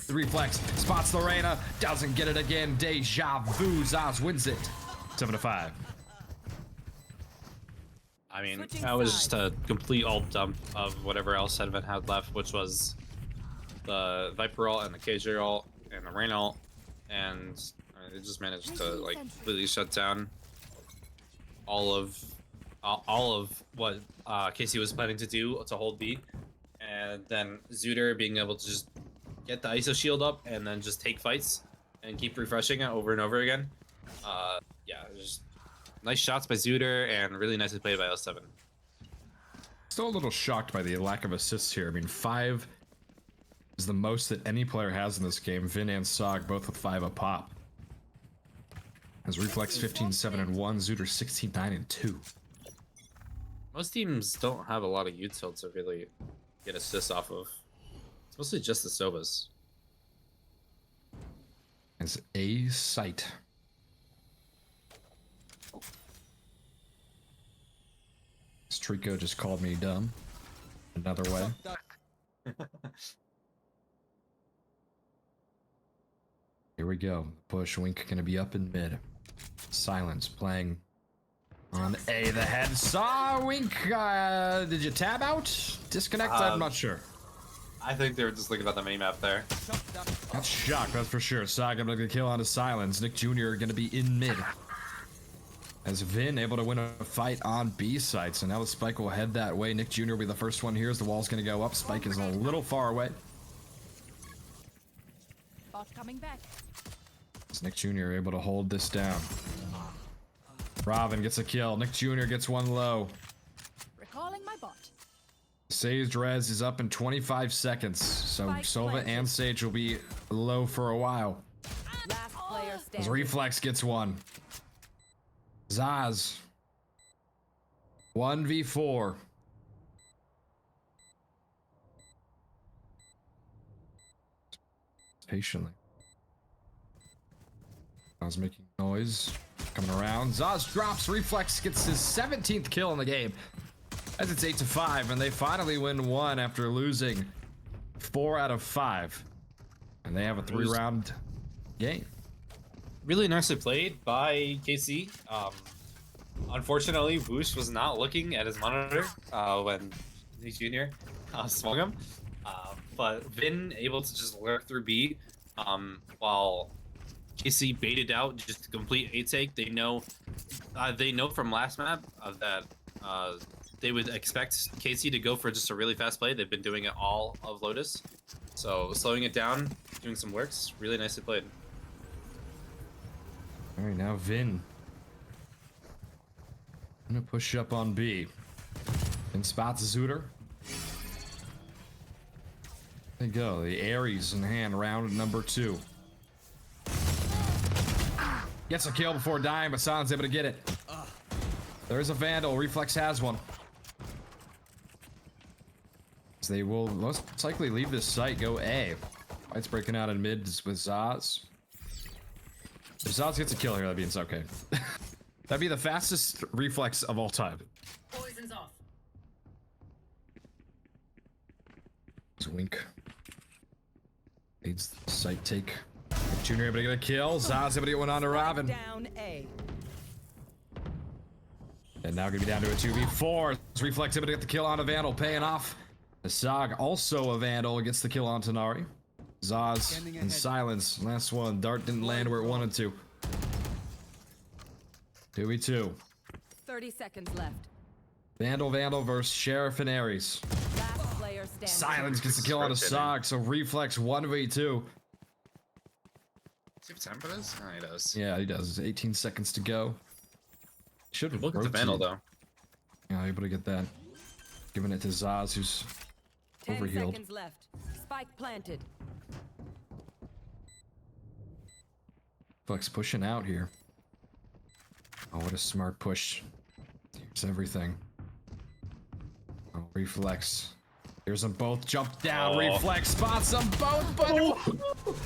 A: The Reflex spots Lorena, doesn't get it again. Deja vu, Zaz wins it. 7-5.
B: I mean,
C: Switching
B: that was just
C: sides.
B: a complete ult dump of whatever else Sedvin had left, which was the Viper ult and the KJ ult and the Rain ult, and they just managed to like completely shut down all of what KC was planning to do to hold B, and then Zooter being able to just get the ISO shield up and then just take fights and keep refreshing it over and over again. Yeah, just nice shots by Zooter and really nicely played by 07.
A: Still a little shocked by the lack of assists here. I mean, 5 is the most that any player has in this game. Vin and Sog both with 5 a pop. As Reflex 15, 7, and 1, Zooter 16, 9, and 2.
B: Most teams don't have a lot of util to really get assists off of. It's mostly just the Sovas.
A: As a sight. Trico just called me dumb. Another way. Here we go. Push Wink gonna be up in mid. Silence playing on A. The head saw Wink. Did you tab out? Disconnect? I'm not sure.
B: I think they were just looking at the mini-map there.
A: That's shock, that's for sure. Saga gonna get a kill onto Silence. Nick Jr. gonna be in mid. As Vin able to win a fight on B site, so now the Spike will head that way. Nick Jr. will be the first one here as the wall's gonna go up. Spike is a little far away.
C: Bot coming back.
A: As Nick Jr. able to hold this down. Robin gets a kill. Nick Jr. gets one low.
C: Recalling my bot.
A: Sage res is up in 25 seconds, so
C: Spike
A: Sova
C: planted.
A: and Sage will be low for a while.
C: Last player
A: As
C: standing.
A: Reflex gets one. Zaz. 1v4. Patiently. Zaz making noise. Coming around. Zaz drops. Reflex gets his 17th kill in the game. As it's 8-5, and they finally win one after losing 4 out of 5. And they have a 3-round game.
B: Really nicely played by KC. Unfortunately, Woosh was not looking at his monitor when Nick Jr. Swung him. But Vin able to just lurk through B while KC baited out just a complete A take. They know from last map that they would expect KC to go for just a really fast play. They've been doing it all of Lotus. So slowing it down, doing some works, really nicely played.
A: All right, now Vin. I'm gonna push up on B. And spots Zooter. There you go, the Ares in hand, round number 2. Gets a kill before dying, but Silence able to get it. There's a Vandal, Reflex has one. They will most likely leave this site, go A. Fight's breaking out in mid with Zaz. If Zaz gets a kill here, that'd be okay. That'd be the fastest Reflex of all time.
C: Poison's off.
A: Wink. Needs the site take. Junior able to get a kill. Zaz able to get one on to Robin.
C: Down A.
A: And now gonna be down to a 2v4. Reflex able to get the kill on a Vandal, paying off. Zog, also a Vandal, gets the kill on Tanari. Zaz and Silence. Last one. Dart didn't land where it wanted to. 2v2.
C: 30 seconds left.
A: Vandal versus Sheriff and Ares.
C: Last player standing.
A: Silence gets the kill on a Zog, so Reflex 1v2.
B: Does he have time for this? Oh, he does.
A: Yeah, he does. 18 seconds to go. Should have
B: Look at the Vandal, though.
A: Yeah, able to get that. Giving it to Zaz, who's
C: 10
A: overhealed.
C: seconds left. Spike planted.
A: Flex pushing out here. Oh, what a smart push. Here's everything. Oh, Reflex. Here's them both. Jump down.
B: Oh.
A: Reflex spots them both, but...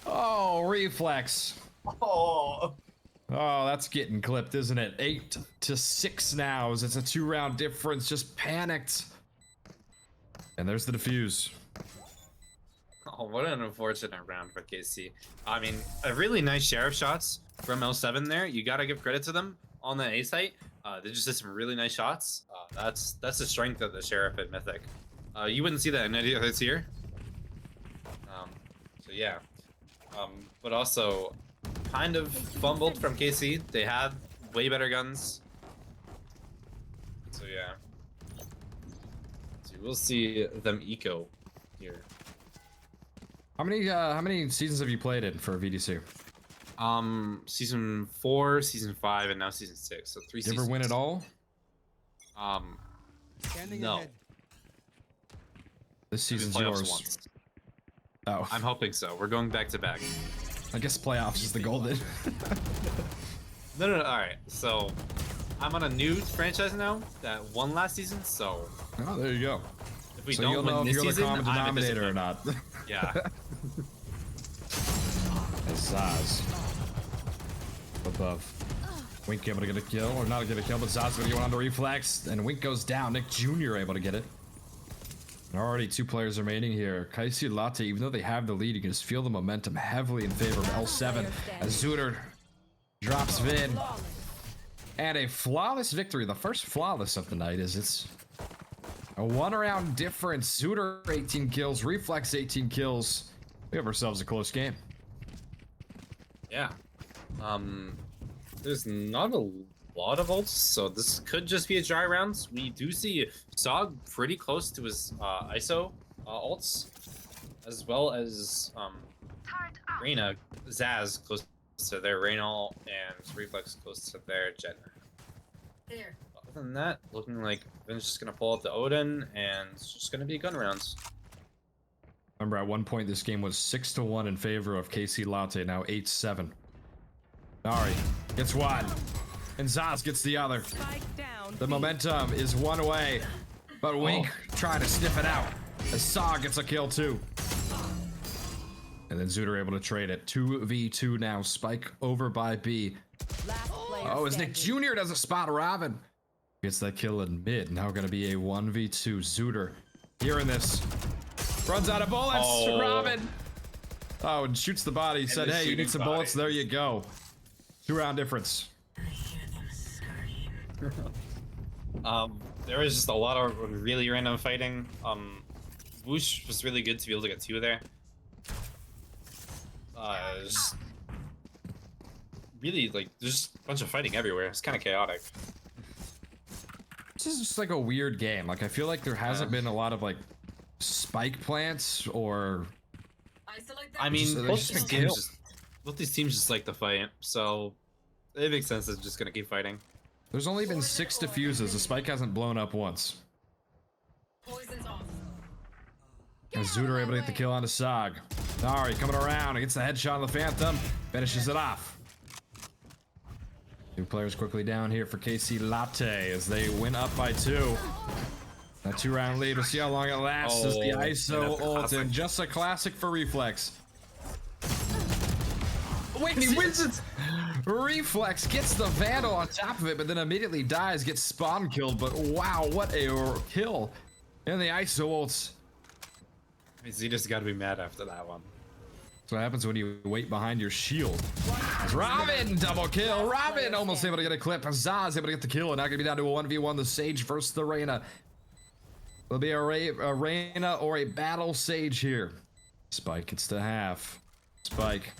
A: Oh, Reflex.
B: Oh.
A: Oh, that's getting clipped, isn't it? 8-6 now. As it's a 2-round difference. Just panicked. And there's the defuse.
B: Oh, what an unfortunate round for KC. I mean, a really nice sheriff shots from L7 there. You gotta give credit to them on the A site. They just did some really nice shots. That's the strength of the sheriff at Mythic. You wouldn't see that in any other tier. So yeah. But also, kind of fumbled from KC. They had way better guns. So yeah. So we'll see them eco here.
A: How many seasons have you played in for VDC?
B: Season 4, season 5, and now season 6. So 3
A: You
B: seasons.
A: ever win it all?
E: Standing
B: No.
E: ahead.
A: This season's
B: Playoffs
A: yours.
B: once.
A: Oh,
B: I'm hoping so. We're going back to back.
A: I guess playoffs is the golden.
B: No. All right. So I'm on a new franchise now that won last season. So
A: Oh, there you go.
B: if we
A: So
B: don't
A: you'll know
B: win
A: if
B: this
A: you're the
B: season,
A: common
B: I'm a
A: denominator or
B: disappointment.
A: not.
B: Yeah.
A: That's Zaz. Above. Wink able to get a kill, or not get a kill, but Zaz gonna go on to reflex, and Wink goes down. Nick Jr. able to get it. Already 2 players remaining here. Kaisi Latte, even though they have the lead, you can just feel the momentum heavily in favor of L7 as Zooter drops Vin. And a flawless victory. The first flawless of the night is it's a 1-round difference. Zooter 18 kills, Reflex 18 kills. We have ourselves a close game.
B: Yeah. There's not a lot of ults, so this could just be a dry round. We do see Sog pretty close to his ISO ults, as well as Reyna, Zaz close to their Reyna ult, and Reflex close to their Jet.
G: There.
B: Other than that, looking like Vin's just gonna pull out the Odin, and it's just gonna be gun rounds.
A: Remember, at one point this game was 6-1 in favor of KC Latte. Now 8-7. Nari gets one, and Zaz gets the other.
C: Spike down.
A: The momentum is one away, but Wink trying to sniff it out as Saw gets a kill too. And then Zooter able to trade it. 2v2 now. Spike over by B.
C: Last player
A: Oh, as Nick
C: standing.
A: Jr. doesn't spot Robin. Gets that kill in mid. Now gonna be a 1v2. Zooter hearing this. Runs out of bullets.
B: Oh.
A: Robin. Oh, and shoots the body. Said,
B: the
A: hey, you need
B: shooting
A: some
B: body.
A: bullets. There you go. 2-round difference.
B: There was just a lot of really random fighting. Whoosh was really good to be able to get 2 there. Just really, like, there's just a bunch of fighting everywhere. It's kind of chaotic.
A: This is just like a weird game. Like, I feel like there hasn't been a lot of like spike plants or
G: I select that.
B: I mean,
A: Just-
B: both
A: just
B: these
A: kill.
B: teams both these teams just like to fight, so it makes sense. It's just gonna keep fighting.
A: there's only been 6 diffuses. The spike hasn't blown up once.
G: Poison's off.
A: And Zooter able to get the kill onto Sog. Nari coming around and gets the headshot on the Phantom. Finishes it off. 2 players quickly down here for KC Latte as they win up by 2. A 2-round lead. We'll see how long it lasts as the
B: Oh,
A: ISO
B: that's a
A: ult,
B: classic.
A: and just a classic for Reflex.
B: Wait, he wins it!
A: Reflex gets the Vandal on top of it, but then immediately dies, gets spawn killed. But wow, what a kill. And the ISO ults.
B: You just gotta be mad after that one.
A: That's what happens when you wait behind your shield. Robin double kill. Robin almost able to get a clip. Zaz able to get the kill, and now gonna be down to a 1v1. The Sage versus the Reyna. There'll be a Reyna or a battle Sage here. Spike gets to half. Spike.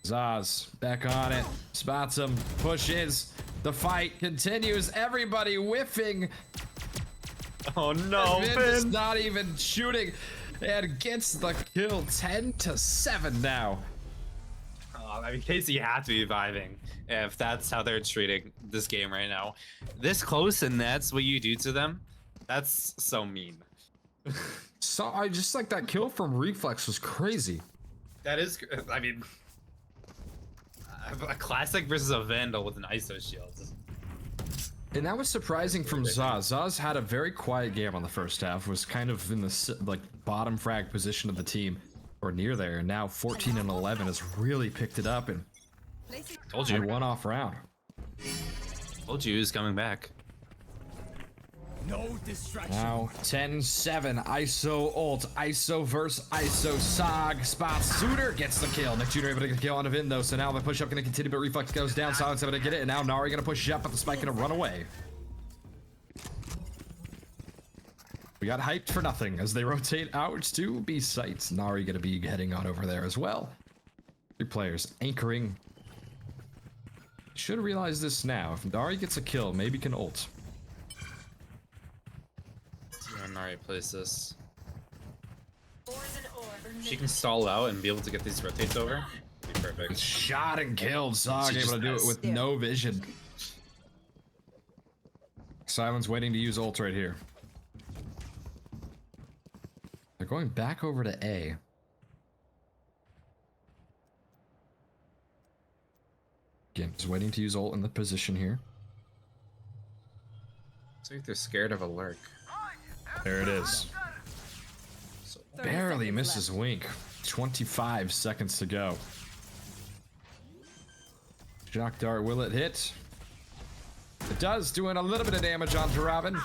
A: Zaz back on it. Spots him. Pushes. The fight continues. Everybody whiffing.
B: Oh no,
A: Vin is not even shooting. And gets the kill. 10-7 now.
B: I mean, Casey had to be vibing if that's how they're treating this game right now. This close, and that's what you do to them. That's so mean.
A: So I just like that kill from Reflex was crazy.
B: That is, I mean, a classic versus a Vandal with an ISO shield.
A: And that was surprising from Zaz. Zaz had a very quiet game on the first half, was kind of in the like bottom frag position of the team, or near there. And now 14 and 11 has really picked it up and
B: Told
A: had
B: you.
A: one off round.
B: Told you he's coming back.
E: No distraction.
A: Now 10-7, ISO ult, ISO versus ISO. Sog spots Zooter, gets the kill. Nick Jr. able to get the kill on Vin though, so now the push up gonna continue, but Reflex goes down. Silence able to get it, and now Nari gonna push up, but the spike gonna run away. We got hyped for nothing as they rotate out to B sites. Nari gonna be heading on over there as well. 3 players anchoring. Should realize this now. If Nari gets a kill, maybe can ult.
B: See how Nari plays this.
G: Poison orb.
B: She can stall out and be able to get these rotates over. It'd be perfect.
A: Shot and killed. Zog
B: She
A: able
B: just
A: to do it
B: has-
A: with no vision. Silence waiting to use ult right here. They're going back over to A. Again, just waiting to use ult in the position here.
B: It's like they're scared of a lurk.
A: There it is.
B: So
C: 30
A: Barely
C: seconds
A: misses
C: left.
A: Wink. 25 seconds to go. Shock dart, will it hit? It does, doing a little bit of damage onto Robin.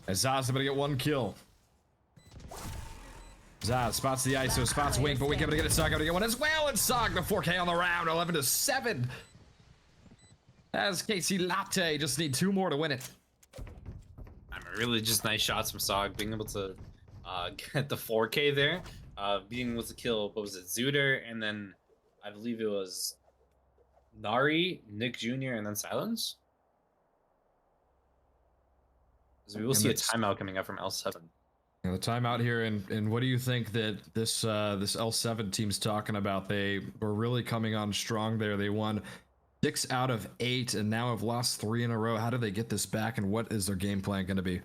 A: As Zaz able to get 1 kill. Zaz spots the ISO, spots Wink, but Wink able to get it. Sog able to get 1 as well, and Sog the 4K on the round, 11-7. As Casey Latte just need 2 more to win it.
B: I mean, really just nice shots from Sog, being able to get the 4K there, being able to kill, what was it, Zooter, and then I believe it was Nari, Nick Jr., and then Silence. So we will
A: And
B: see a
A: that's-
B: timeout coming up from L7.
A: Now the timeout here, and what do you think that this this L7 team's talking about? They were really coming on strong there. They won 6 out of 8 and now have lost 3 in a row. How do they get this back, and what is their game plan going to be?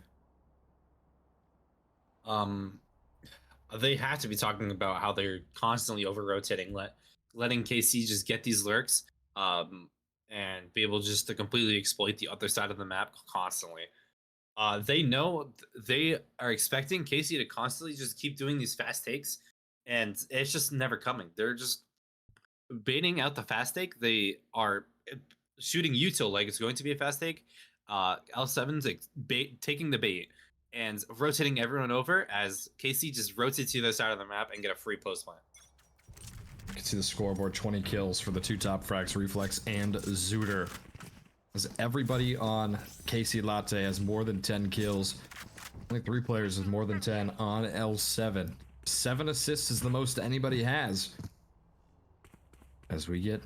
B: They have to be talking about how they're constantly over rotating, letting KC just get these lurks, and be able just to completely exploit the other side of the map constantly. They know they are expecting Casey to constantly just keep doing these fast takes, and it's just never coming. They're just baiting out the fast take. They are shooting util like it's going to be a fast take. L7's like taking the bait and rotating everyone over as Casey just rotates to the other side of the map and get a free post plant.
A: You can see the scoreboard, 20 kills for the 2 top frags, Reflex and Zooter. As everybody on Casey Latte has more than 10 kills. Only 3 players has more than 10 on L7. 7 assists is the most anybody has. As we get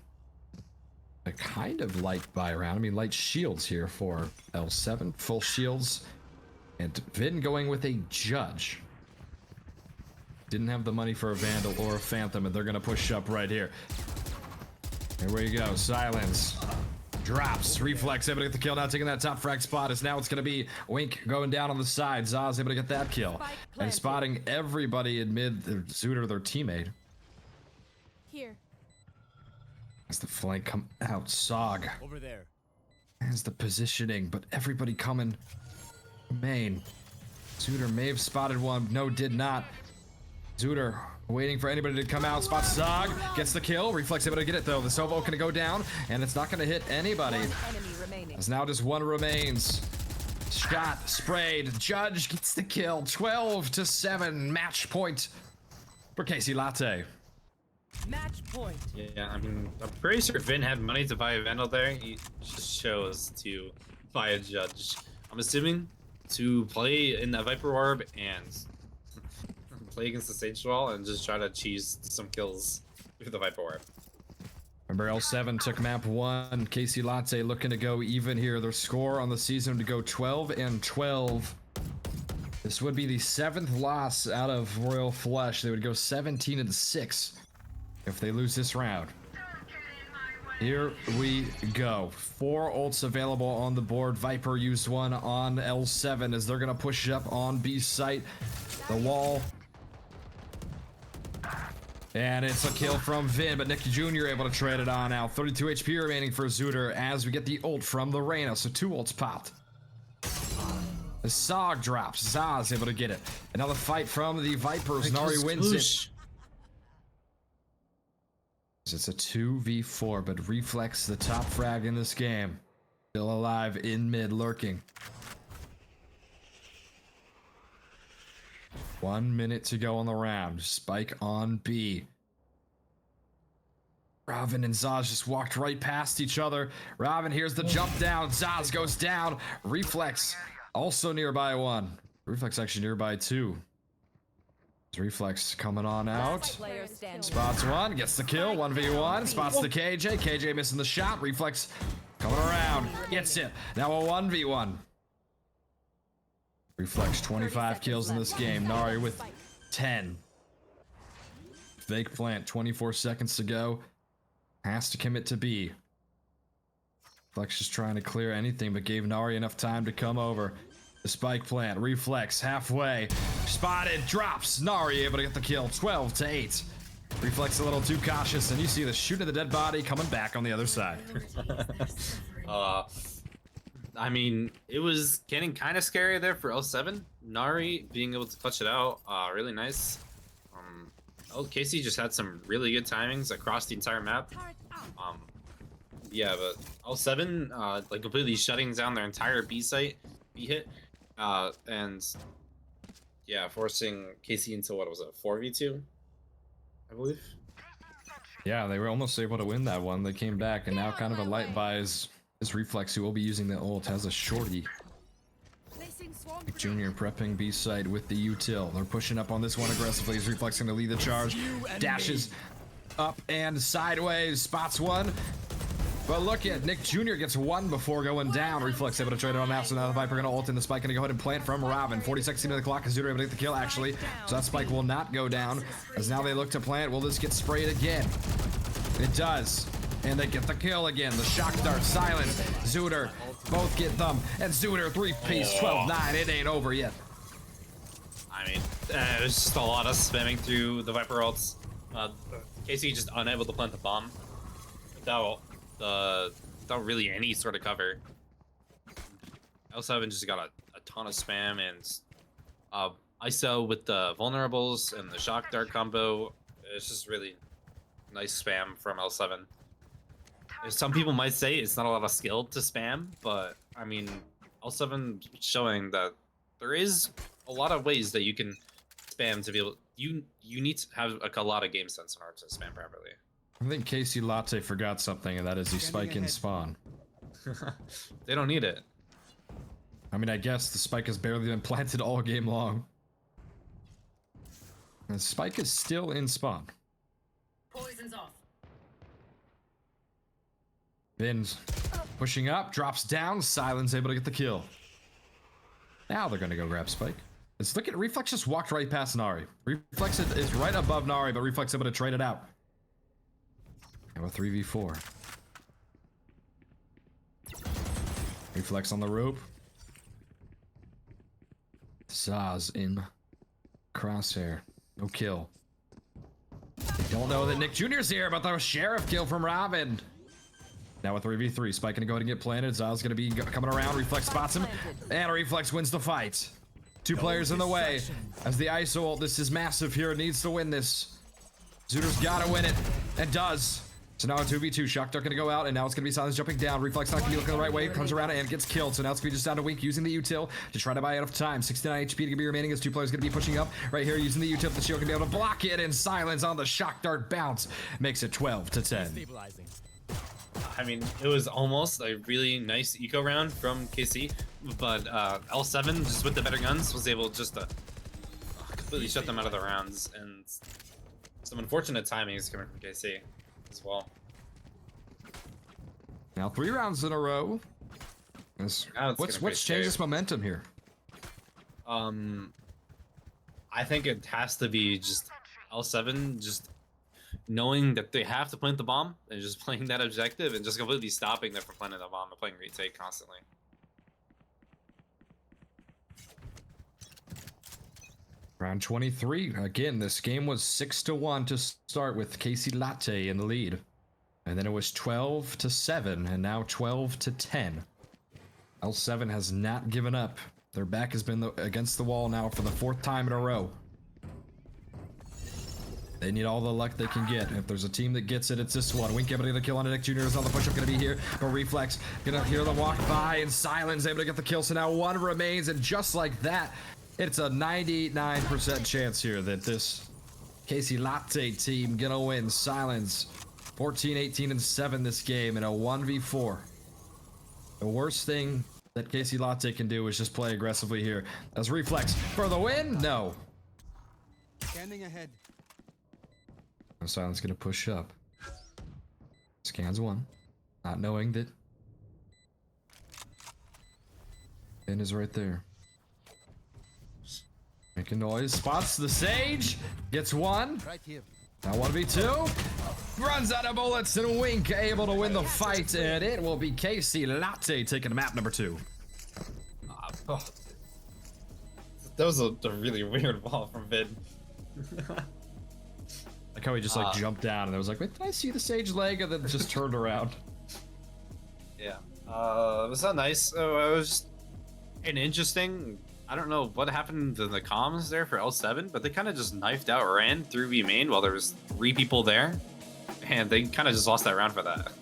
A: a kind of light buy round. I mean, light shields here for L7. Full shields. And Vin going with a Judge. Didn't have the money for a Vandal or a Phantom, and they're going to push up right here. Here we go. Silence. Drops. Reflex able to get the kill. Now taking that top frag spot. As now it's going to be Wink going down on the side. Zaz able to get that kill. And spotting everybody in mid. Zooter, their teammate.
C: Here.
A: As the flank come out. Sog
E: Over there.
A: has the positioning, but everybody coming main. Zooter may have spotted one. No, did not. Zooter waiting for anybody to come out. Spots Zog. Gets the kill. Reflex able to get it though. The Sovo gonna go down, and it's not gonna hit anybody.
C: One enemy remaining.
A: As now just 1 remains. Shot sprayed. Judge gets the kill. 12-7. Match point for Casey Latte.
C: Match point.
B: Yeah, I mean, I'm pretty sure Vin had money to buy a Vandal there. He just chose to buy a Judge. I'm assuming to play in the Viper Orb and play against the Sage Wall and just try to cheese some kills with the Viper Orb.
A: Remember, L7 took map 1. Casey Latte looking to go even here. Their score on the season to go 12-12. This would be the 7th loss out of Royal Flush. They would go 17-6 if they lose this round. Here we go. 4 ults available on the board. Viper used 1 on L7 as they're going to push up on B site. The wall. And it's a kill from Vin, but Nicky Jr. able to trade it on out. 32 HP remaining for Zooter as we get the ult from the Reyna. So 2 ults popped. The Sog drops. Zaz able to get it. Another fight from the Vipers. Nari wins it. It's a 2v4, but Reflex, the top frag in this game. Still alive in mid, lurking. 1 minute to go on the round. Spike on B. Robin and Zaz just walked right past each other. Robin here's the jump down. Zaz goes down. Reflex also nearby 1. Reflex actually nearby 2. Reflex coming on out.
C: Player standing.
A: Spots 1, gets the kill, 1v1, spots the KJ. KJ missing the shot. Reflex coming around, gets it. Now a 1v1. Reflex 25 kills in this game. Nari with 10. Fake plant, 24 seconds to go. Has to commit to B. Flex just trying to clear anything, but gave Nari enough time to come over. The spike plant, Reflex halfway. Spotted, drops. Nari able to get the kill. 12-8. Reflex a little too cautious, and you see the shoot of the dead body coming back on the other side.
B: I mean, it was getting kind of scary there for L7. Nari being able to clutch it out, really nice. Casey just had some really good timings across the entire map. Yeah, but L7 like completely shutting down their entire B site, B hit, and yeah, forcing Casey into what was it, 4v2, I believe.
A: Yeah, they were almost able to win that one. They came back, and now kind of a light buys is Reflex, who will be using the ult, has a shorty. Junior prepping B side with the util. They're pushing up on this one aggressively. He's Reflexing to lead the charge. Dashes up and sideways. Spots one. But look at Nick Jr. gets one before going down. Reflex able to trade it on now. So now the Viper gonna ult in the spike. Gonna go ahead and plant from Robin. 40 seconds into the clock. Azura able to get the kill actually. So that spike will not go down. As now they look to plant. Will this get sprayed again? It does. And they get the kill again. The shock dart, silence. Zooter, both get them. And Zooter, 3-piece, 12-9. It ain't over yet.
B: I mean, there's just a lot of spamming through the Viper ults. Casey just unable to plant the bomb without really any sort of cover. L7 just got a ton of spam, and ISO with the vulnerables and the shock dart combo. It's just really nice spam from L7. Some people might say it's not a lot of skill to spam, but I mean, L7 showing that there is a lot of ways that you can spam to be able. You need to have a lot of game sense in order to spam properly.
A: I think Casey Latte forgot something, and that is the spike in spawn.
B: They don't need it.
A: I mean, I guess the spike has barely been planted all game long. And the spike is still in spawn.
G: Poison's off.
A: Bin's pushing up, drops down, Silence able to get the kill. Now they're gonna go grab spike. Let's look at Reflex just walked right past Nari. Reflex is right above Nari, but Reflex able to trade it out. Now a 3v4. Reflex on the rope. Zaz in crosshair. No kill. They don't know that Nick Jr.'s here, but the sheriff kill from Robin. Now a 3v3. Spike gonna go ahead and get planted. Zaz gonna be coming around. Reflex spots him. And Reflex wins the fight. Two players in the way. As the ISO ult, this is massive here. It needs to win this. Zooter's gotta win it. And does. So now a 2v2. Shock Dart gonna go out, and now it's gonna be Silence jumping down. Reflex not gonna be looking the right way. Comes around and gets killed. So now it's gonna be just down to Wink using the util to try to buy enough time. 69 HP to be remaining as two players gonna be pushing up right here using the util. The shield gonna be able to block it, and Silence on the Shock Dart bounce makes it 12-10.
E: Stabilizing.
B: I mean, it was almost a really nice eco round from KC, but L7 just with the better guns was able just to completely shut them out of the rounds, and some unfortunate timings coming from KC as well.
A: Now 3 rounds in a row.
B: Now it's
A: What's
B: getting pretty
A: changed this
B: scary.
A: momentum here?
B: I think it has to be just L7 just knowing that they have to plant the bomb and just playing that objective and just completely stopping them from planting the bomb and playing retake constantly.
A: Round 23. Again, this game was 6-1 to start with Casey Latte in the lead. And then it was 12-7 and now 12-10. L7 has not given up. Their back has been against the wall now for the 4th time in a row. They need all the luck they can get. If there's a team that gets it, it's this one. Wink able to get the kill on Nick Jr. is on the push-up gonna be here. But Reflex gonna hear them walk by, and Silence able to get the kill. So now 1 remains, and just like that, it's a 99% chance here that this Casey Latte team gonna win. Silence 14, 18, and 7 this game in a 1v4. The worst thing that Casey Latte can do is just play aggressively here. As Reflex for the win? No.
E: Scanning ahead.
A: Silence gonna push up. Scans 1, not knowing that Ben is right there. Making noise, spots the Sage, gets 1.
E: Right here.
A: Now 1v2. runs out of bullets, and Wink able to win the fight, and it will be Casey Latte taking map number 2.
B: Oh. That was a really weird ball from Vid.
A: Like how he just like jumped down, and I was like, wait, did I see the Sage leg? And then just turned around.
B: Yeah. It was not nice. It was an interesting. I don't know what happened to the comms there for L7, but they kind of just knifed out ran through B main while there was 3 people there, and they kind of just lost that round for that.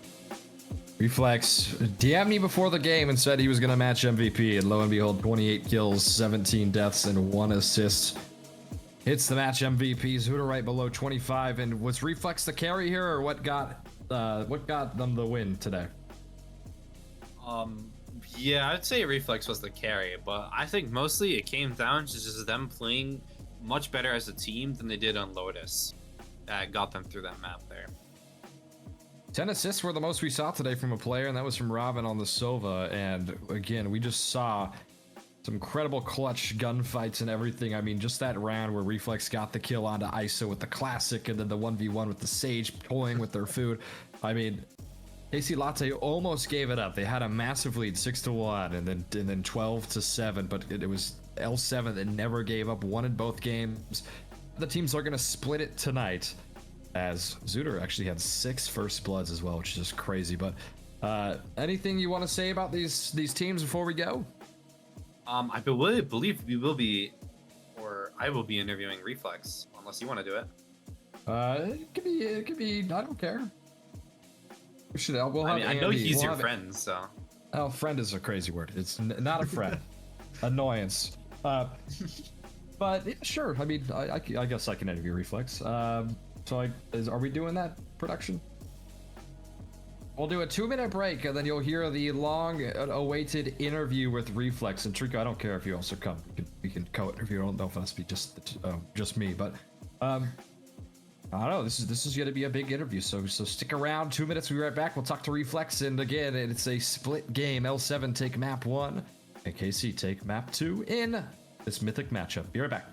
A: Reflex DM'd me before the game and said he was gonna match MVP, and lo and behold, 28 kills, 17 deaths, and 1 assist. Hits the match MVP. Zooter right below 25, and was Reflex the carry here, or what got them the win today?
B: Yeah, I'd say Reflex was the carry, but I think mostly it came down to just them playing much better as a team than they did on Lotus. That got them through that map there.
A: 10 assists were the most we saw today from a player, and that was from Robin on the Sova. And again, we just saw some incredible clutch gunfights and everything. I mean, just that round where Reflex got the kill onto ISO with the classic, and then the 1v1 with the Sage toying with their food. I mean, AC Latte almost gave it up. They had a massive lead, 6-1, and then 12-7. But it was L7 that never gave up. Won in both games. The teams are gonna split it tonight, as Zooter actually had 6 first bloods as well, which is just crazy. But anything you want to say about these teams before we go?
B: I believe we will be, or I will be interviewing Reflex, unless you want to do it.
A: It could be. I don't care. We'll have
B: I know
A: Andy.
B: he's
A: We'll
B: your
A: have
B: friend, so.
A: Oh, friend is a crazy word. It's not a friend. Annoyance. But yeah, sure. I mean, I guess I can interview Reflex. So are we doing that, production? We'll do a 2-minute break, and then you'll hear the long-awaited interview with Reflex. And Trico, I don't care if you also come. We can co-interview. I don't know if it has to be just me, but I don't know. This is going to be a big interview, so stick around. 2 minutes. We'll be right back. We'll talk to Reflex, and again, it's a split game. L7 take map 1, and KC take map 2 in this Mythic matchup. Be right back.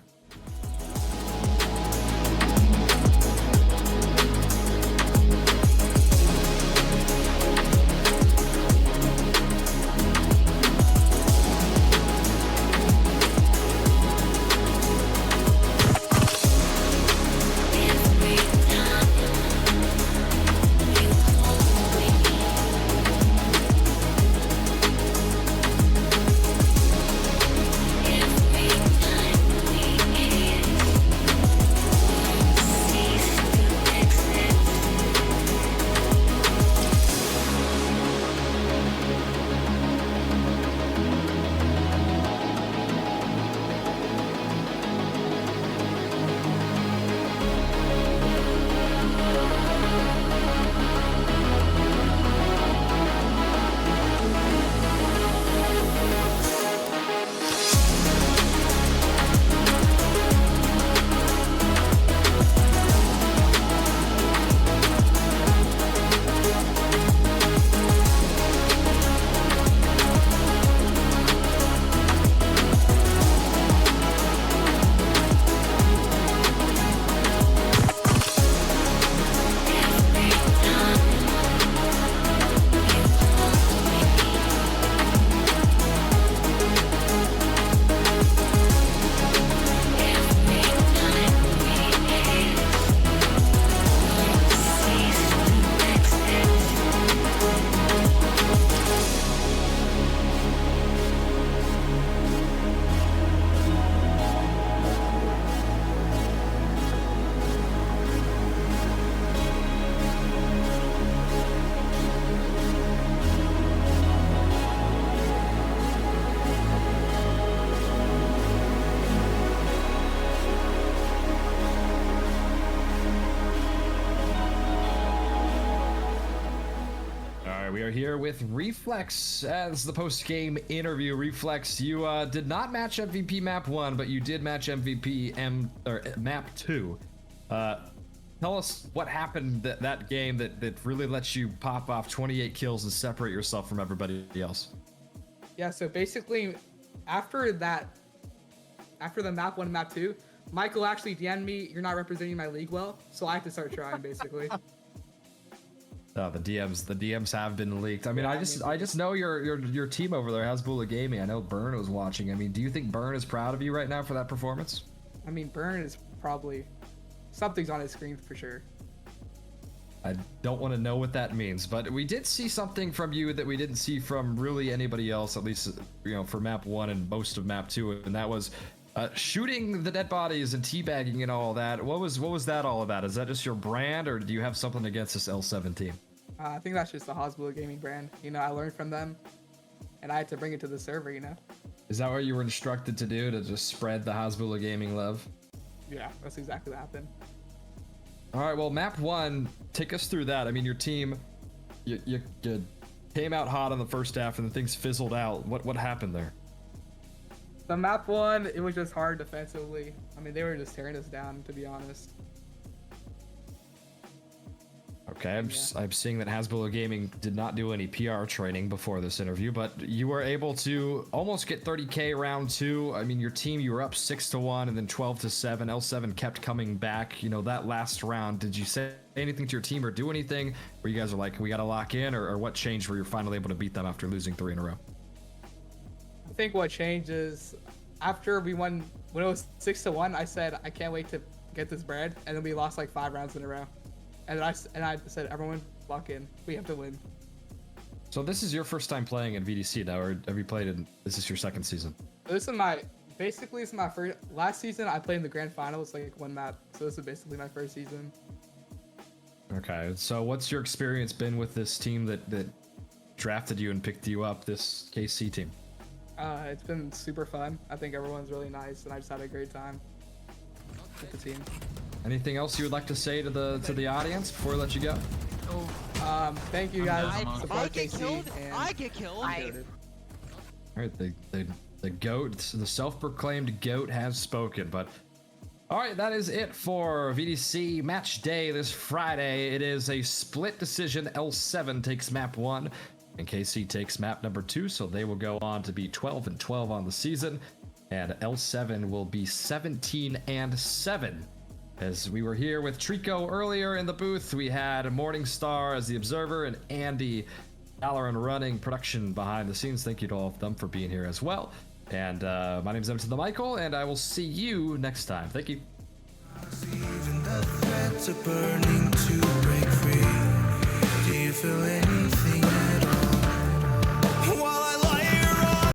A: Here with Reflex as the post-game interview. Reflex, you did not match MVP map 1, but you did match MVP map 2. Tell us what happened that game that really lets you pop off 28 kills and separate yourself from everybody else.
H: Yeah, so basically after the map 1 and map 2, Michael actually DM'd me, "You're not representing my league well," so I have to start trying basically.
A: The DMs have been leaked. I mean, I just know your team over there, Hasbula Gaming. I know Burn was watching. I mean, do you think Burn is proud of you right now for that performance?
H: I mean, Burn is probably something's on his screen for sure.
A: I don't want to know what that means, but we did see something from you that we didn't see from really anybody else, at least, you know, for map 1 and most of map 2, and that was shooting the dead bodies and teabagging and all that. What was that all about? Is that just your brand, or do you have something against this L7 team?
H: I think that's just the Hasbula Gaming brand. You know, I learned from them, and I had to bring it to the server, you know?
A: Is that what you were instructed to do, to just spread the Hasbula Gaming love?
H: Yeah, that's exactly what happened.
A: All right, well, map 1, take us through that. I mean, your team, you came out hot on the first half, and then things fizzled out. What happened there?
H: The map 1, it was just hard defensively. I mean, they were just tearing us down, to be honest.
A: Okay, I'm seeing that Hasbula Gaming did not do any PR training before this interview, but you were able to almost get 30K round 2. I mean, your team, you were up 6-1 and then 12-7. L7 kept coming back. You know, that last round, did you say anything to your team or do anything where you guys are like, we got to lock in, or what changed where you're finally able to beat them after losing 3 in a row?
H: I think what changed is after we won, when it was 6-1, I said, I can't wait to get this bread, and then we lost like 5 rounds in a row. And I said, everyone, lock in. We have to win.
A: So this is your first time playing in VDC now, or have you played in? Is this your second season?
H: This is basically it's my first. Last season I played in the grand finals, like 1 map. So this is basically my first season.
A: Okay, so what's your experience been with this team that drafted you and picked you up, this KC team?
H: It's been super fun. I think everyone's really nice, and I just had a great time with the team.
A: Anything else you would like to say to the audience before we let you go?
H: Thank you guys.
I: I get killed. I get killed.
A: All right, the goat, the self-proclaimed goat, has spoken. But all right, that is it for VDC match day this Friday. It is a split decision. L7 takes map 1, and KC takes map number 2. So they will go on to be 12-12 on the season, and L7 will be 17-7. As we were here with Trico earlier in the booth, we had Morningstar as the observer and Andy Valorant running production behind the scenes. Thank you to all of them for being here as well. And my name is Emerson the Michael, and I will see you next time. Thank you.